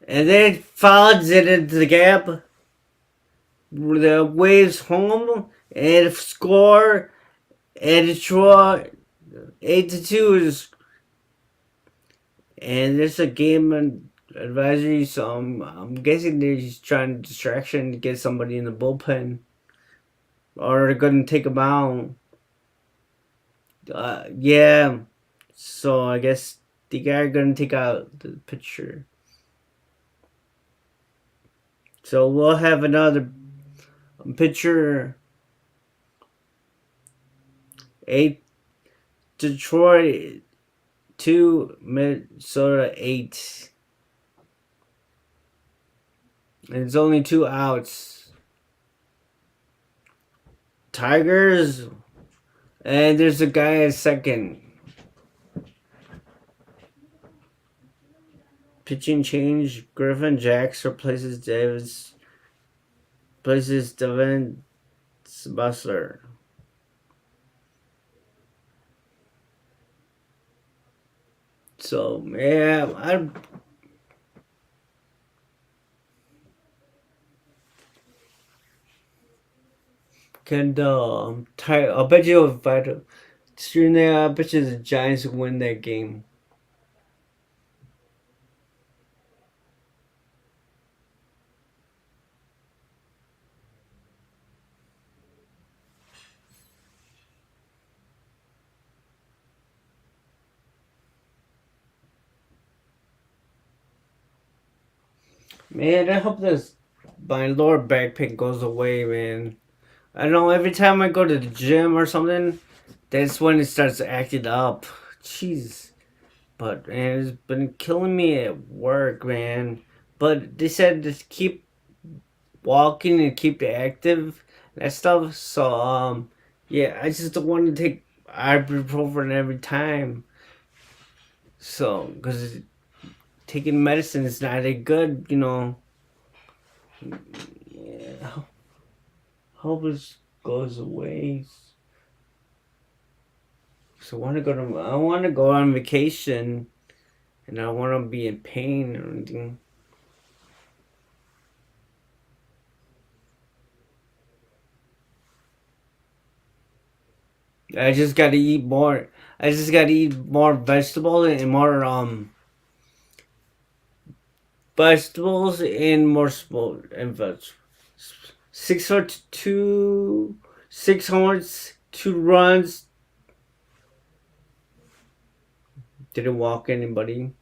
and then it fouls it into the gap. The Waves home and score, and Detroit 8-2 is, and there's a game advisory. So I'm guessing they're just trying distraction to get somebody in the bullpen, or they're gonna take him out. Yeah. So I guess the guy gonna take out the pitcher. So we'll have another pitcher. 8 Detroit 2 Minnesota 8. And it's only 2 outs. Tigers, and there's a guy at second. Pitching change. Griffin Jacks replaces Davis. Replaces Devin Butler. So yeah, I can I'll bet you if I do stream there, I bet you the Giants win that game. Man, I hope this my lower back pain goes away, man. I don't know, every time I go to the gym or something, that's when it starts acting up. Jeez. But man, it's been killing me at work, man. But they said just keep walking and keep active and that stuff. So yeah, I just don't want to take ibuprofen every time. So because taking medicine is not that good, you know. Yeah, hope it goes away. So I want to go on vacation and I don't want to be in pain or anything. I just gotta eat more. I just gotta eat more vegetables and more vegetables and more small and vegetables. 602, 600, 2 runs. Didn't walk anybody.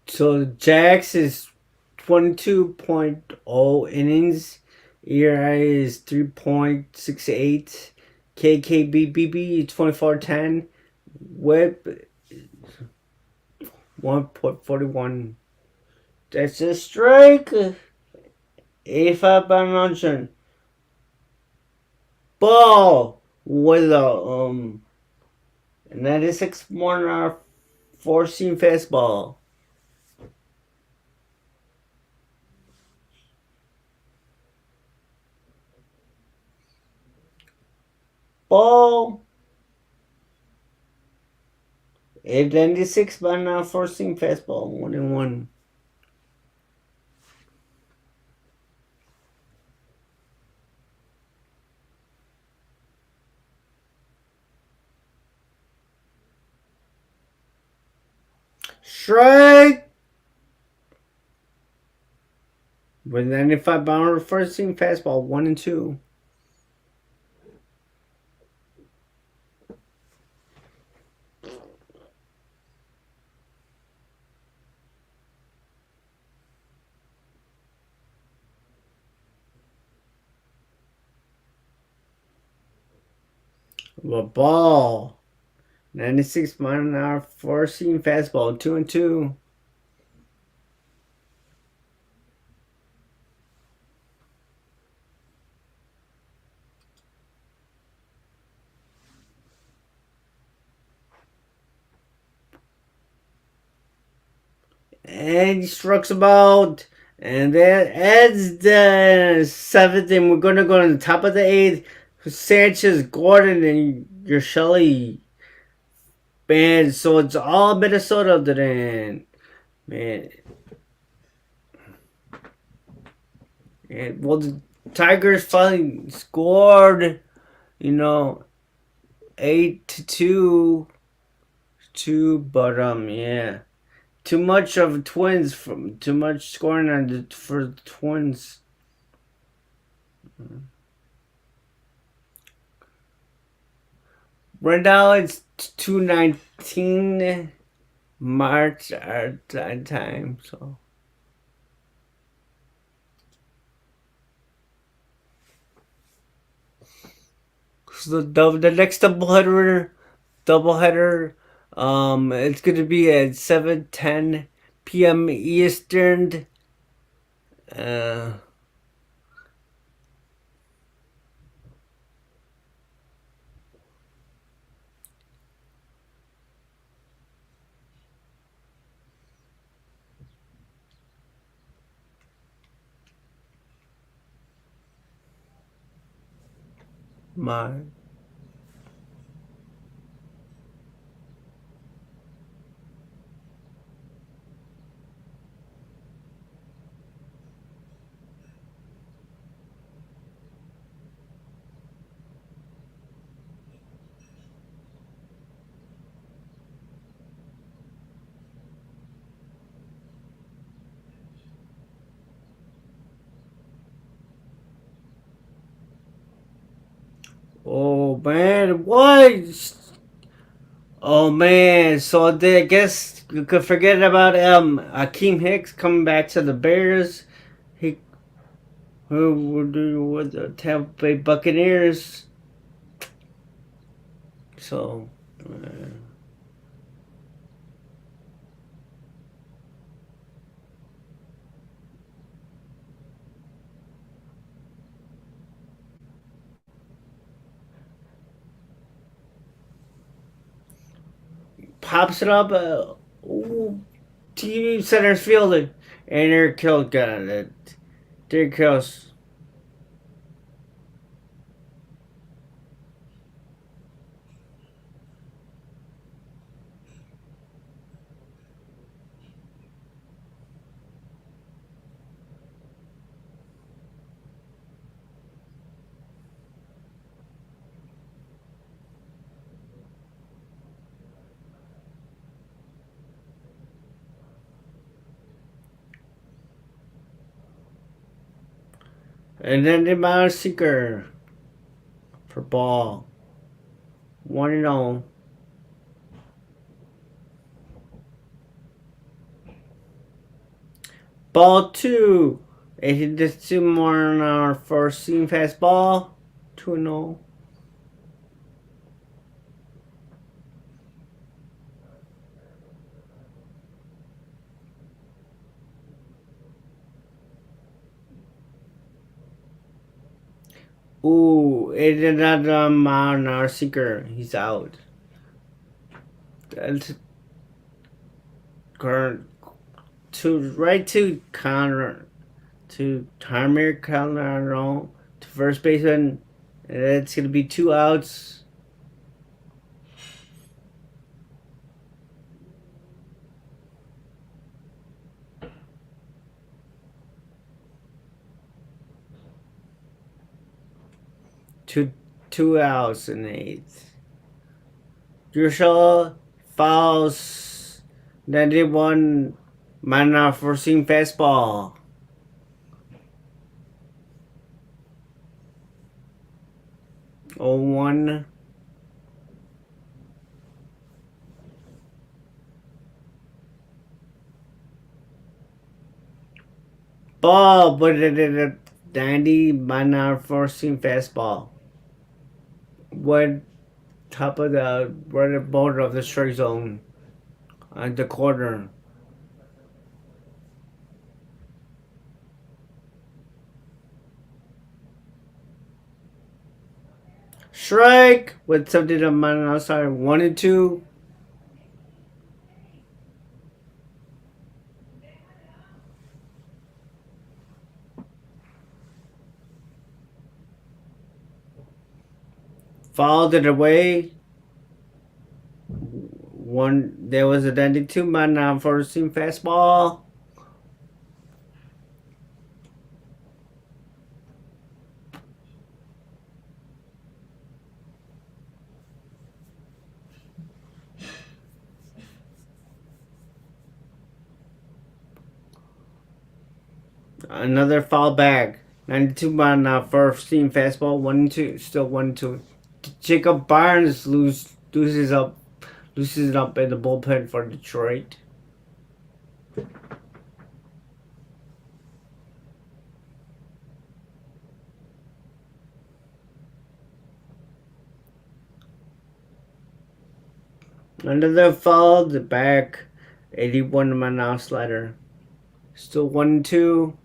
So Jax is 22.0 innings. ERA is 3.68. KKBBB is 24.10. Whip 1.41. That's a strike. 85 by luncheon. Ball with a 96 more four seam fastball. Ball. 896 by now four seam fastball. 1-1. Strike. With 95 pounder first seam fastball. 1-2. The ball. 96 mile an hour four seam fastball. 2-2. And he strikes about. And that adds the seventh, and we're gonna go to the top of the eighth. Sanchez, Gordon, and your Shelley band. So it's all Minnesota then. Man. And well, the Tigers finally scored, you know, 8-2, but yeah, too much of Twins from too much scoring on for the Twins. Right now it's 2:19 March our time, so. So the next doubleheader, it's gonna be at 7:10 p.m. Eastern. Uh, my. Oh man, what? Oh man, so I guess you could forget about Akeem Hicks coming back to the Bears. He who would do with the Tampa Bay Buccaneers. So pops it up. Ooh, TV center's fielded. And they're killed. Got it. They're kills. And then the mound seeker for ball. 1-0. Ball 2. It hit the 2 more on our first seam fastball. 2-0. Ooh, it did not on our seeker. He's out. That's current to Connor to Tamir Connor to first baseman. And it's gonna be 2 outs. Two outs in the 8th. Urshela fouls 91 man for seam fastball. Oh, 1. Ball, but it did a 90 man for seam fastball. What top of the right border of the strike zone on the corner. Strike with something on man outside. 1-2. Fouled it away. There was a 92 man for seam fastball. Another foul back. 92 man for seam fastball. 1-2. Still 1-2. Jacob Barnes loses it up in the bullpen for Detroit. Another foul, the back, 81 man slider. Still 1-2.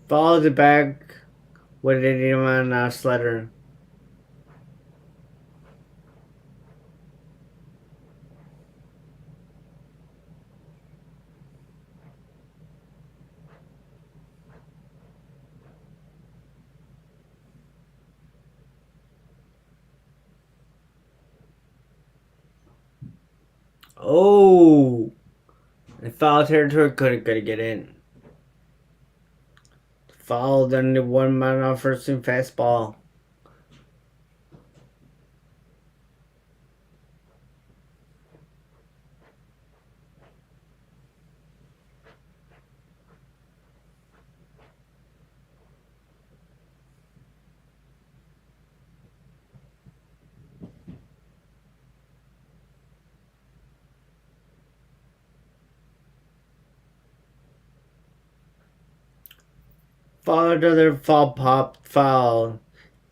Follow the back with 81 slider. Oh, the foul territory couldn't get in. Fouled on the 1 man first and fastball. Foul, another foul.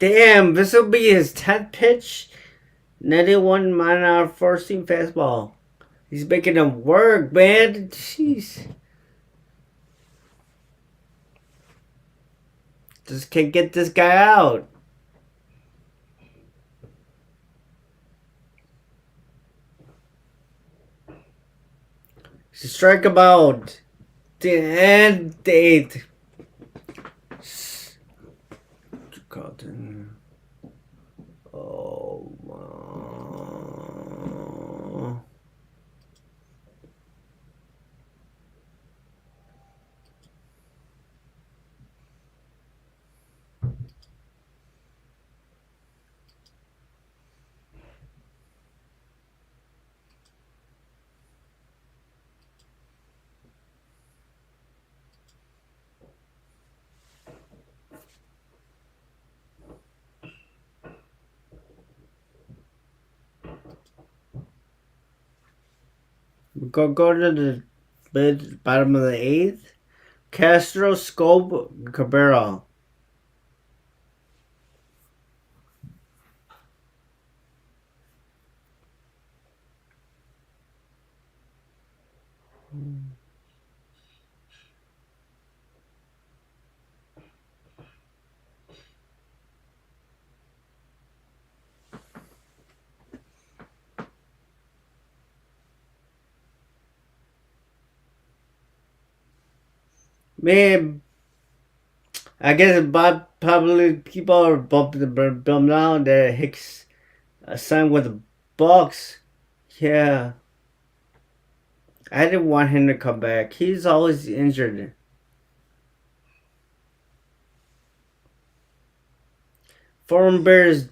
Damn, this will be his 10th pitch. 91 man first team fastball. He's making them work, man. Jeez. Just can't get this guy out. Strike him out. And the eighth. Oh, go to the bottom of the eighth. Castro, Scope, Cabrera. Man, I guess probably people are bumping out that Hicks signed with the Bucks. Yeah, I didn't want him to come back. He's always injured. Foreign Bears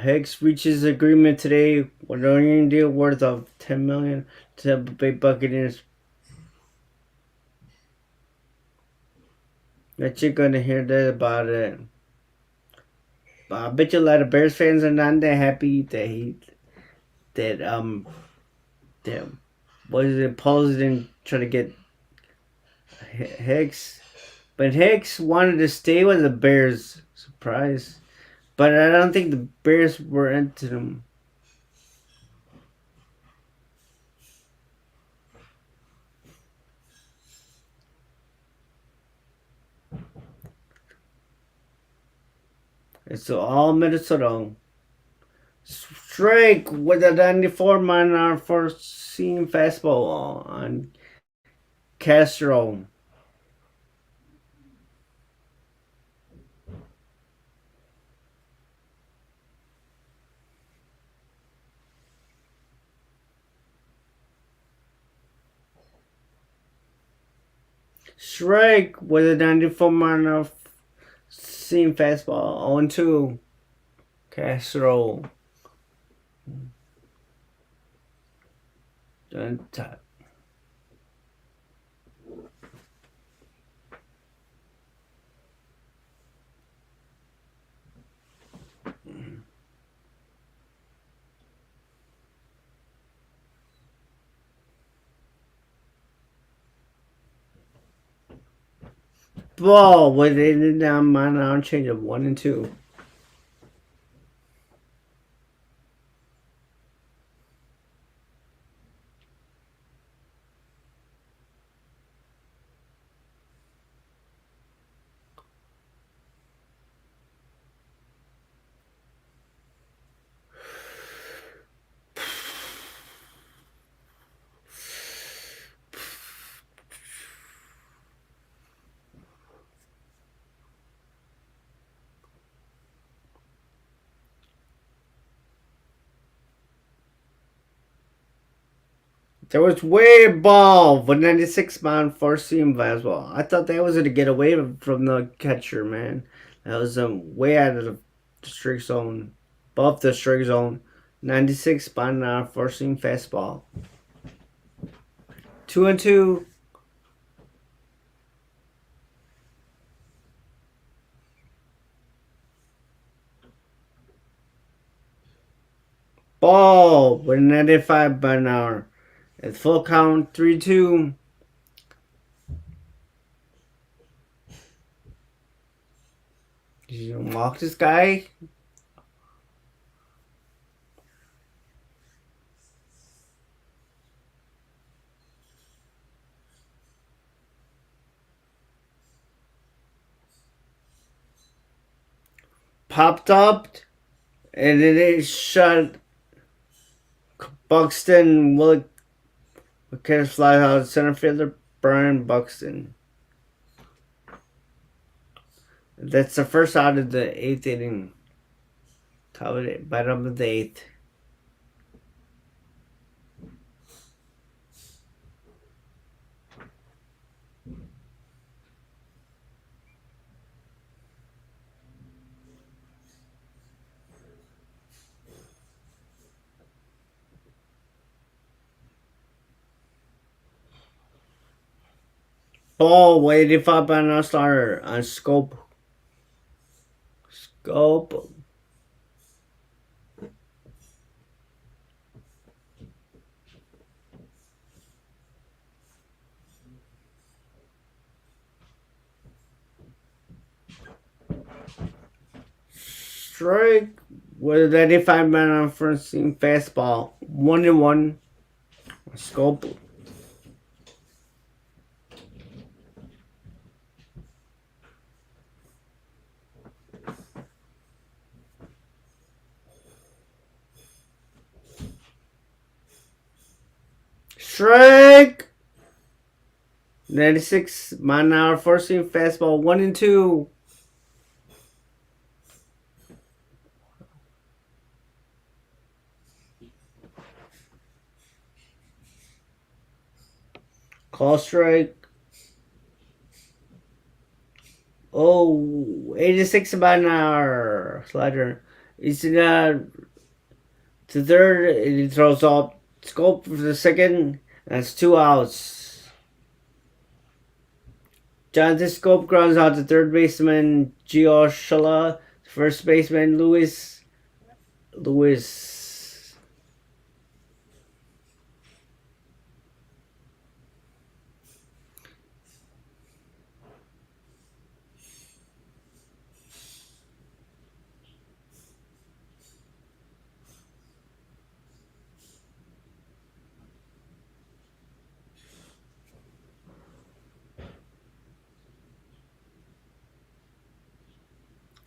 Hicks reaches agreement today with a union deal worth of $10 million to Tampa Bay Buccaneers. Bet you're gonna hear that about it. But I bet you a lot of Bears fans are not that happy that what is it? Paul's didn't try to get Hicks, but Hicks wanted to stay with the Bears. Surprise! But I don't think the Bears were into them. It's all Minnesota. Strike with a 94-mile-an-hour four-seam fastball on Castro. Strike with a 94-mile-an-hour seam fastball on 2. Castro. Done top. Ball with a down change of 1 and 2. There was way above with 96-mile four-seam fastball. I thought that was going to get away from the catcher, man. That was way out of the strike zone, above the strike zone. 96-mile four-seam fastball. 2 and 2. Ball with 95 by an hour. It's full count, 3-2. Did you walk this guy? popped up, and then it shot Buxton. Will catch fly out center fielder Brian Buxton. That's the first out of the 8th inning. Bottom of the 8th. Ball, 85 by now starter on scope. Scope. Strike with 85 man on first team fastball. 1-1. Scope. Strike! 96 mile an hour first team fastball. 1-2. Call strike. Oh, 86 mile an hour slider. He's to third. And he throws off. Scope for the second. That's 2 outs. Jonathan Scope grounds out to third baseman Gio Shala. First baseman Lewis.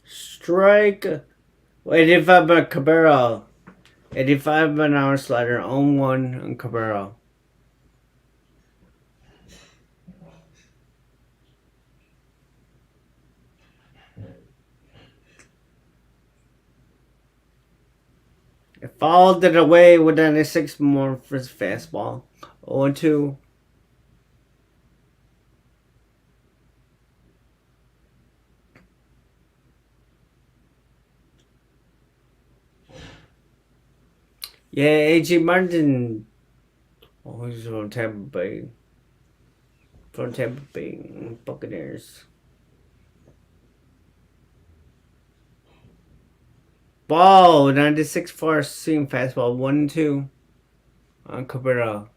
Strike. 85 by Cabrera. 85 by an hour slider. 0-1 on Cabrera. It fouled it away with 96 more for his fastball. 0-2. Yeah, A.J. Martin. Oh, he's from Tampa Bay. From Tampa Bay Buccaneers. Ball, 96 for seam fastball. 1-2 on Cabrera.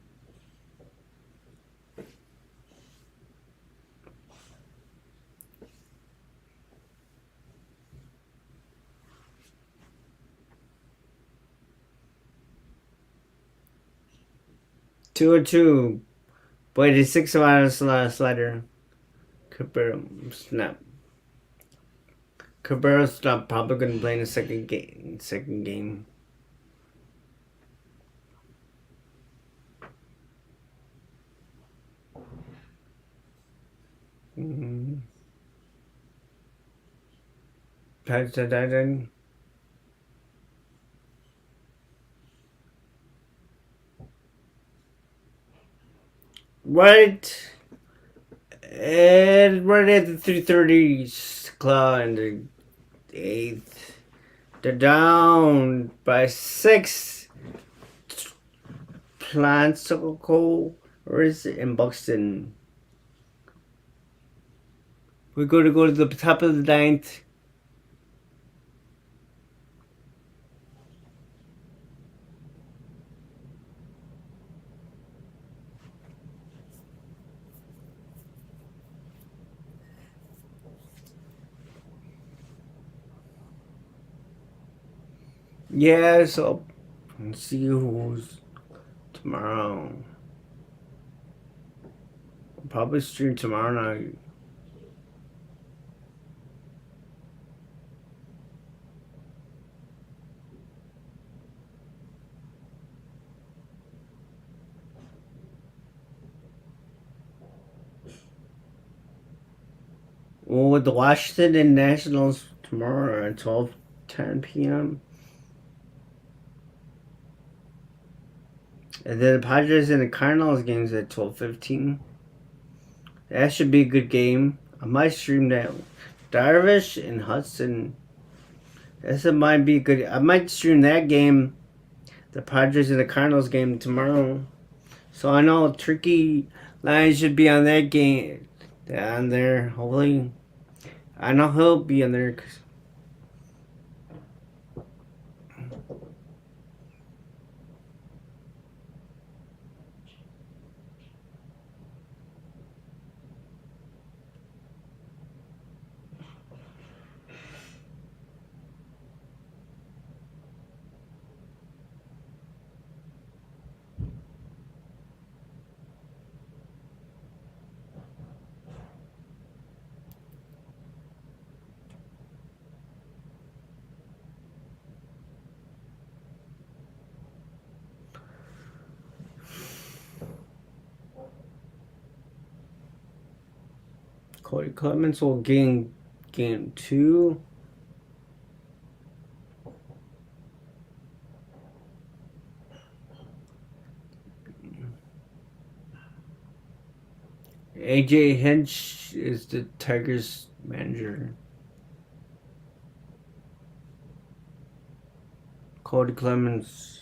Two or two. But it's 6 miles slider. Cabrera snap. Cabrera's not probably going to play in the second game. Right. And right at the 3:30 clock in the 8th. They're down by 6. Plansicle, or is it in Buxton? We're going to go to the top of the 9th. Yeah, so let's see who's tomorrow. I'll probably stream tomorrow night. with the Washington Nationals tomorrow at 12:10 p.m. And then the Padres and the Cardinals games at 12:15. That should be a good game. I might stream that. Darvish and Hudson. This might be good. I might stream that game, the Padres and the Cardinals game tomorrow. So I know Tricky Lion should be on that game, on there. Hopefully, I know he'll be on there. Cody Clemens will gain game 2. AJ Hinch is the Tigers manager. Cody Clemens.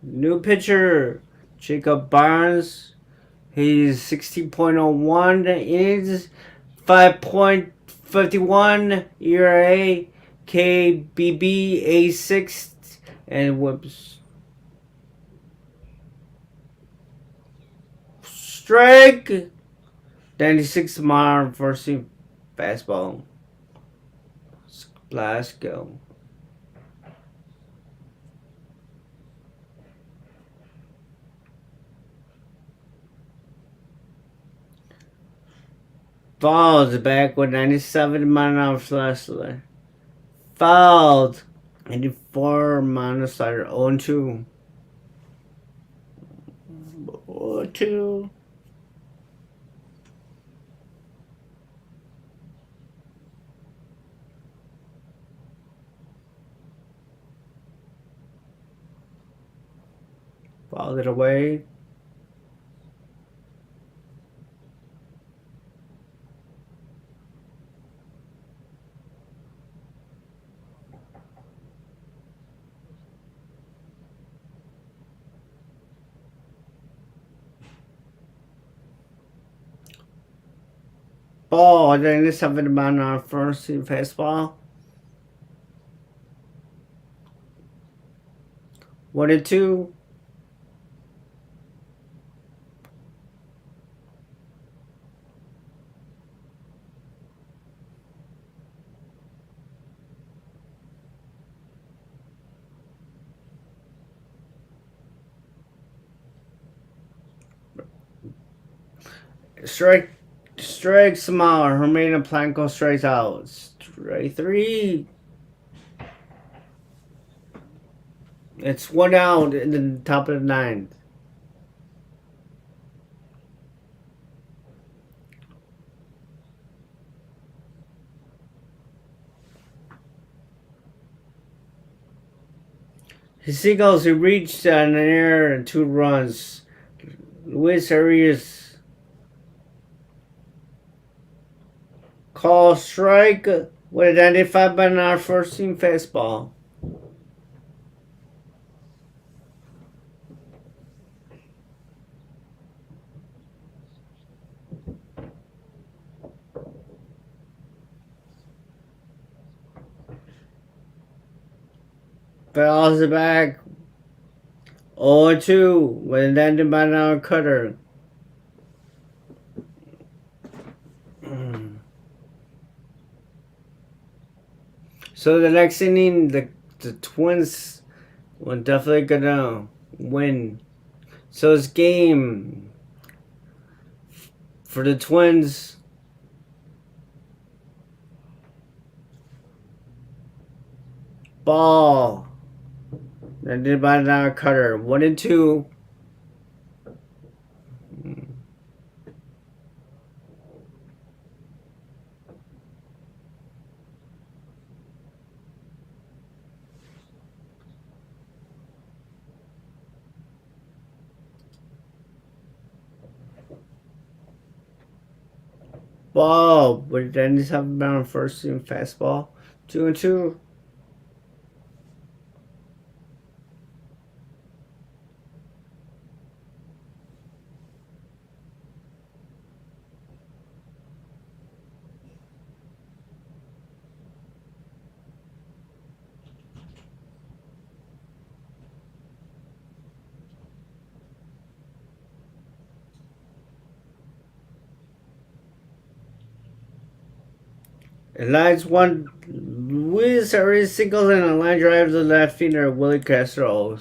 New pitcher, Jacob Barnes. He's 16.01 innings, 5.51 ERA, KBB A6, and whoops. Strike! 96 mile versus fastball. Glasgow. Fouled back with 97 mile an hour slider. Fouled 84 mile an hour slider. 0-2. 0-2. Fouled it away. Ball, 97 mile an hour first fastball. 1-2. Strike smaller. Hermina Blanco strikes out. Strike 3. It's 1 out in the top of the 9th. His Seagulls who reached an error and 2 runs. Luis Arias call strike with a 95 mile an hour first team fastball. Fouls it back. 0-2 with a 90 mile an hour cutter. So the next inning, the Twins were definitely gonna win. So this game for the Twins, ball did by now cutter. 1-2. Ball. But then he's having down first team fastball. 2-2. Lines one. Luis already singles and a line drive to the left fielder Willie Castro.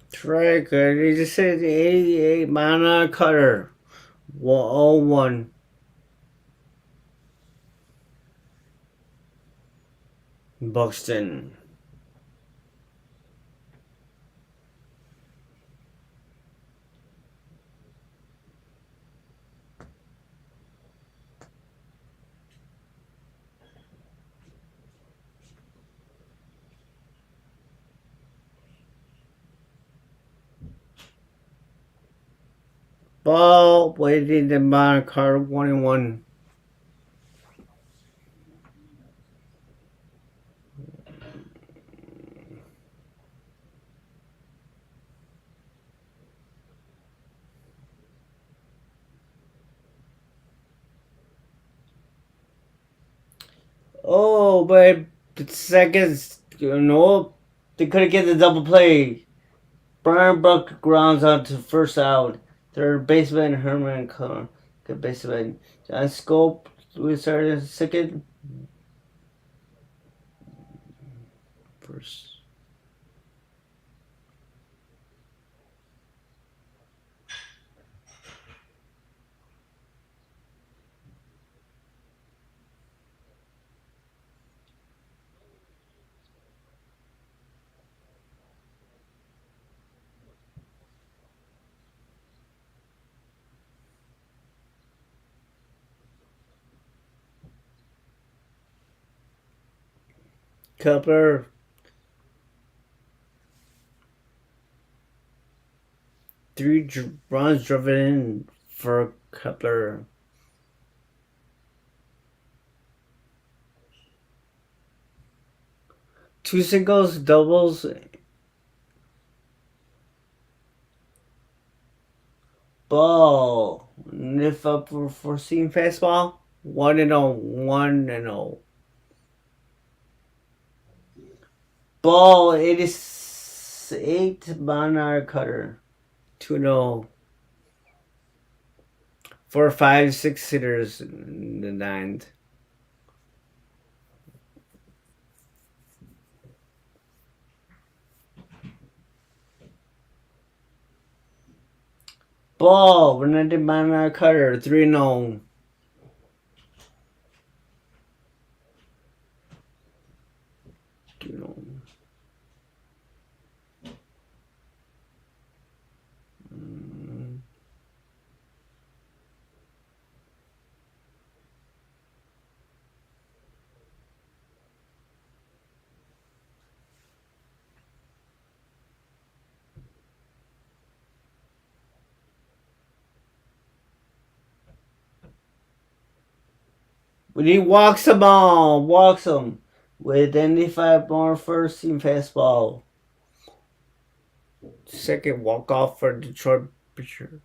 Strike. He just said 88 mana cutter. 101. Buxton. Ball waiting the mana card 1-1. Oh, but the seconds, they couldn't get the double play. Brian Buck grounds out to first out. Third baseman Herman Connor. Good baseman John Scope. Louis started second. First. Kepler. 3 runs driven in for Kepler. Two singles, doubles. Ball. If up for seeing fastball. 1-0. 1-0. Ball. 88 Monarch cutter. 2-0. 4, 5, 6 hitters in the ninth. Ball, Renate Mana cutter, 3-0. When he walks the ball, walks him with 95 more first team fastball. Second walk off for Detroit pitcher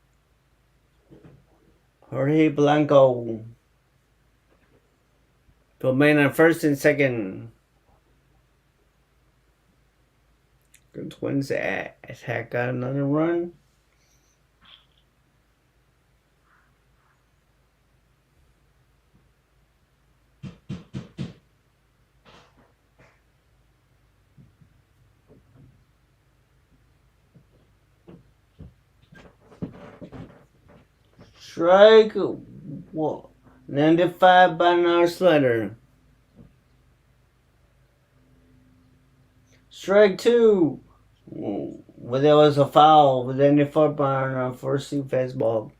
Jorge Blanco. Domain on first and second. The Twins attack got another run. Strike 95 by an hour slider. Strike 2. Well, there was a foul with 94 by an first seam fastball.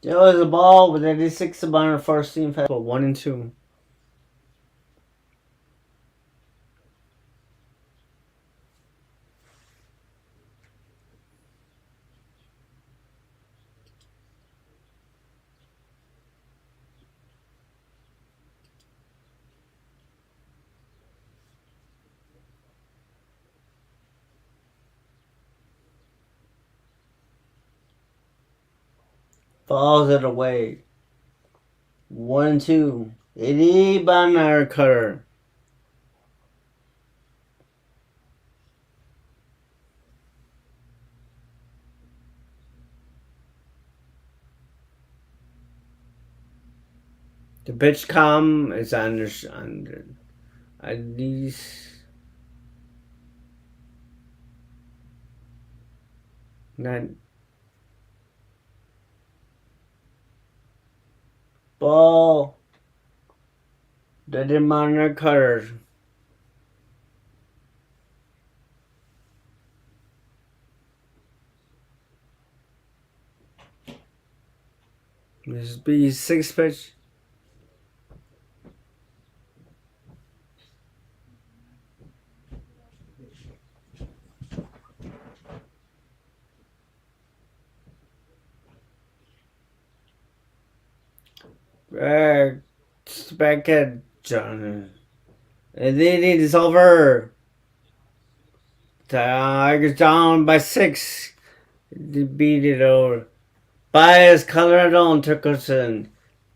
There was a ball with 86 by an first seam fastball. 1-2. Falls it away. 1-2. 80 by an hour cutter. The pitch com is under at least not ball. The demand cutter. This be 6 pitch. Back at John. And then it is over. Tigers down by 6. They beat it over. Bias Colorado and Turkerson.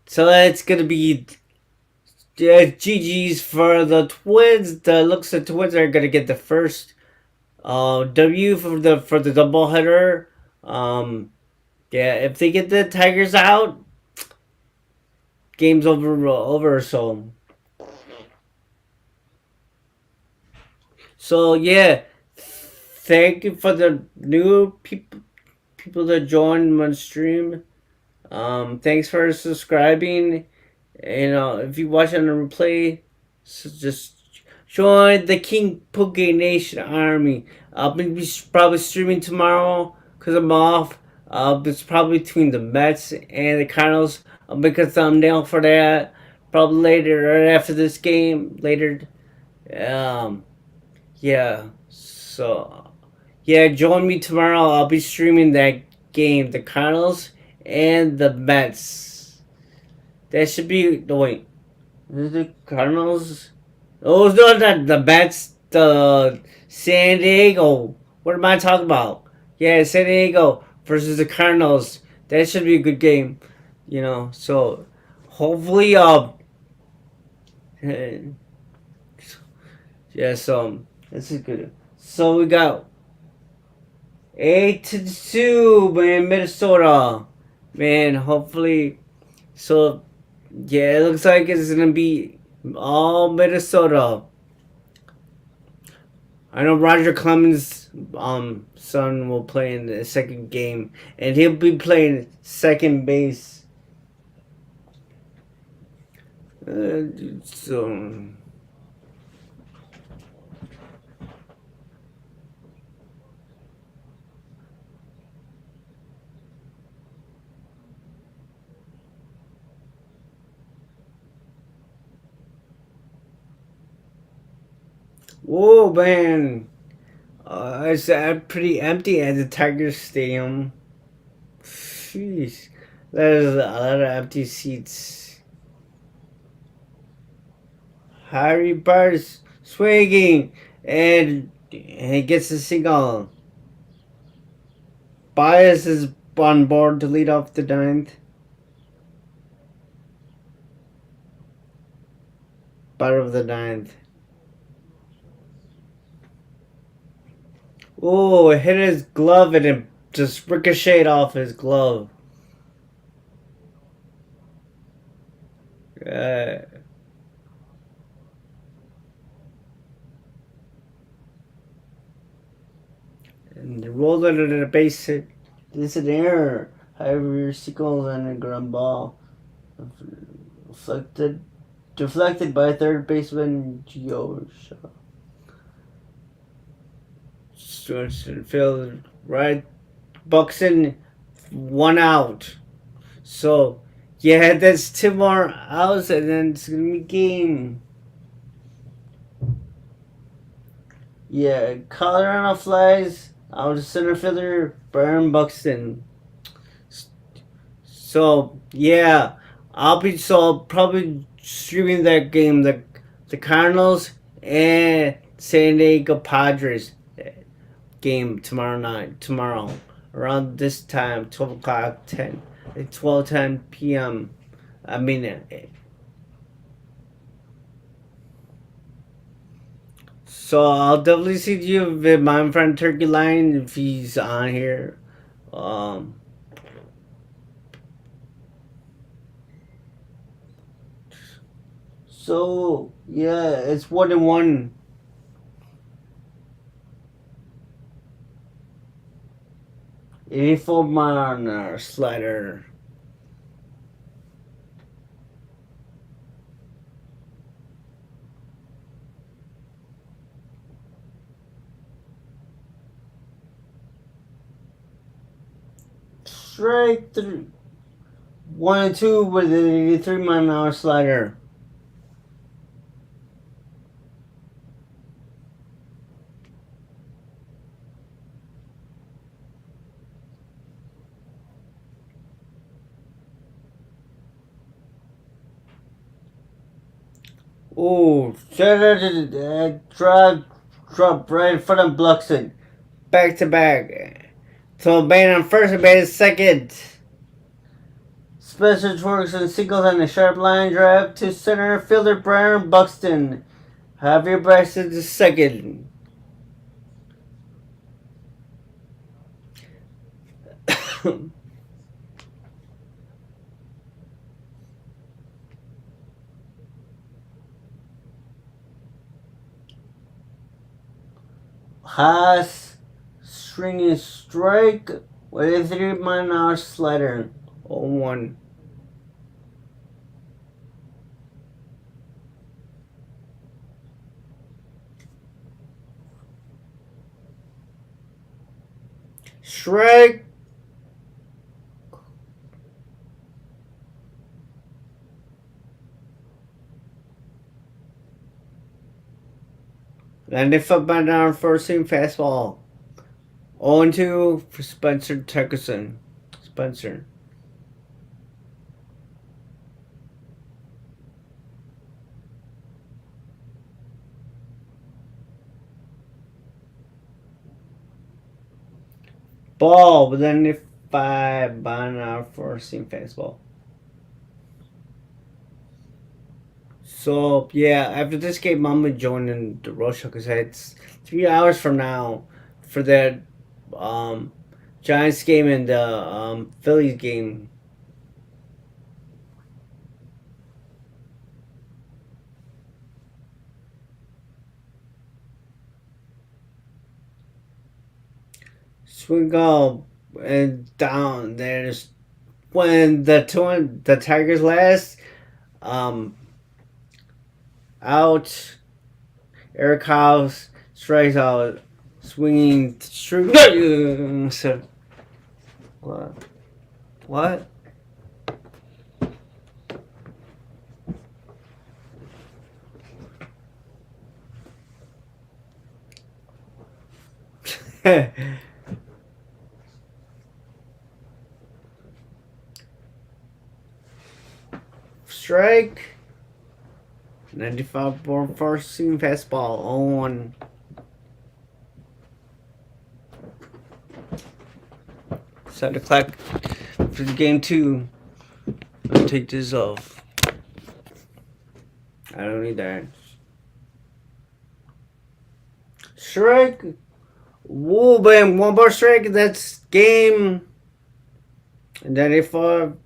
So it's gonna be GG's for the Twins. The looks the Twins are gonna get the first W for the doubleheader. Yeah, if they get the Tigers out, game's over. So yeah, thank you for the new people that joined my stream. Thanks for subscribing. If you watch on the replay, so just join the King Poke Nation Army. I'll be probably streaming tomorrow because I'm off. It's probably between the Mets and the Cardinals. I'll make a thumbnail for that. Probably later, right after this game. Later. Yeah. So, yeah, join me tomorrow. I'll be streaming that game, the Cardinals and the Mets. That should be wait. Is the Cardinals? Oh no, not the Mets. The San Diego. What am I talking about? Yeah, San Diego versus the Cardinals. That should be a good game. So hopefully, yes, this is good. So we got 8-2, man, Minnesota. Man, hopefully, so Yeah, it looks like it's gonna be all Minnesota. I know Roger Clemens' son will play in the second game, and he'll be playing second base. So, whoa, man, it's pretty empty at the Tigers Stadium. Jeez, there's a lot of empty seats. Harry Barnes swinging, and he gets a single. Bias is on board to lead off the ninth. Bottom of the ninth. Oh, it hit his glove and it just ricocheted off his glove. Uh, and rolled under the base hit. This is an error. However, signals on a ground ball. Deflected, deflected by third baseman Gio. Swanson field right. Buxton, one out. So, yeah, that's two more outs, and then it's gonna be game. Yeah, Colorado flies out center fielder Byron Buxton. So yeah, I'll probably streaming that game, the Cardinals and San Diego Padres game tomorrow around this time, 12 o'clock 12:10 p.m. I mean, so I'll definitely see you with my friend Turkey Line if he's on here. Um, so yeah, it's 1-1. 84 mile an hour slider. Straight through 1-2 with an 83 mile an hour slider. Oh, drop right in front of Bluxton. Back to back. So man on first and man second. Spencer Torres and singles on the sharp line drive to center fielder Brian Buxton. Javier Bryson to second. Haas swinging strike with a 3 mile an hour slider. 0-1. Strike. And if up and down first seam fastball. 0-2 for Spencer Tuckerson. Spencer. Ball with a 5 mile first seam fastball. So yeah, after this game, I'm gonna join in the Rush because it's 3 hours from now for the um, Giants game and the Phillies game. swing up and down. There's when the Tigers last out. Eric House strikes out, swinging straight. So, what? What? Strike. 95 for first seam fastball on. Set the clock for the game 2. I'll take this off. I don't need that. Strike. Whoa, bam. One more strike. That's game. And then if I'm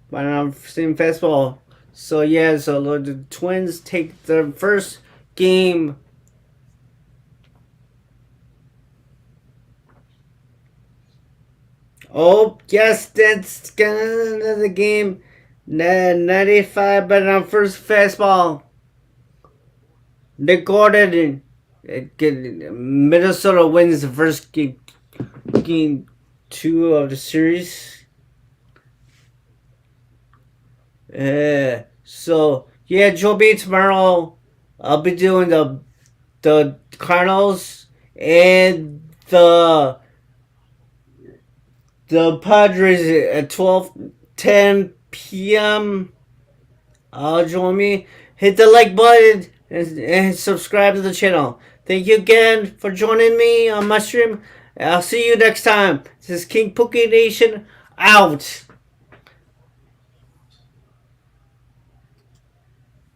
seeing fastball. So yeah, so the Twins take the first game. Oh yes, that's kind of the game. 95, but on first fastball. Recorded. Minnesota wins the first game 2 of the series. So yeah, Joe B tomorrow. I'll be doing the Cardinals and the Padres at 12:10 p.m. Join me. Hit the like button and subscribe to the channel. Thank you again for joining me on my stream. I'll see you next time. This is King Pookie Nation out.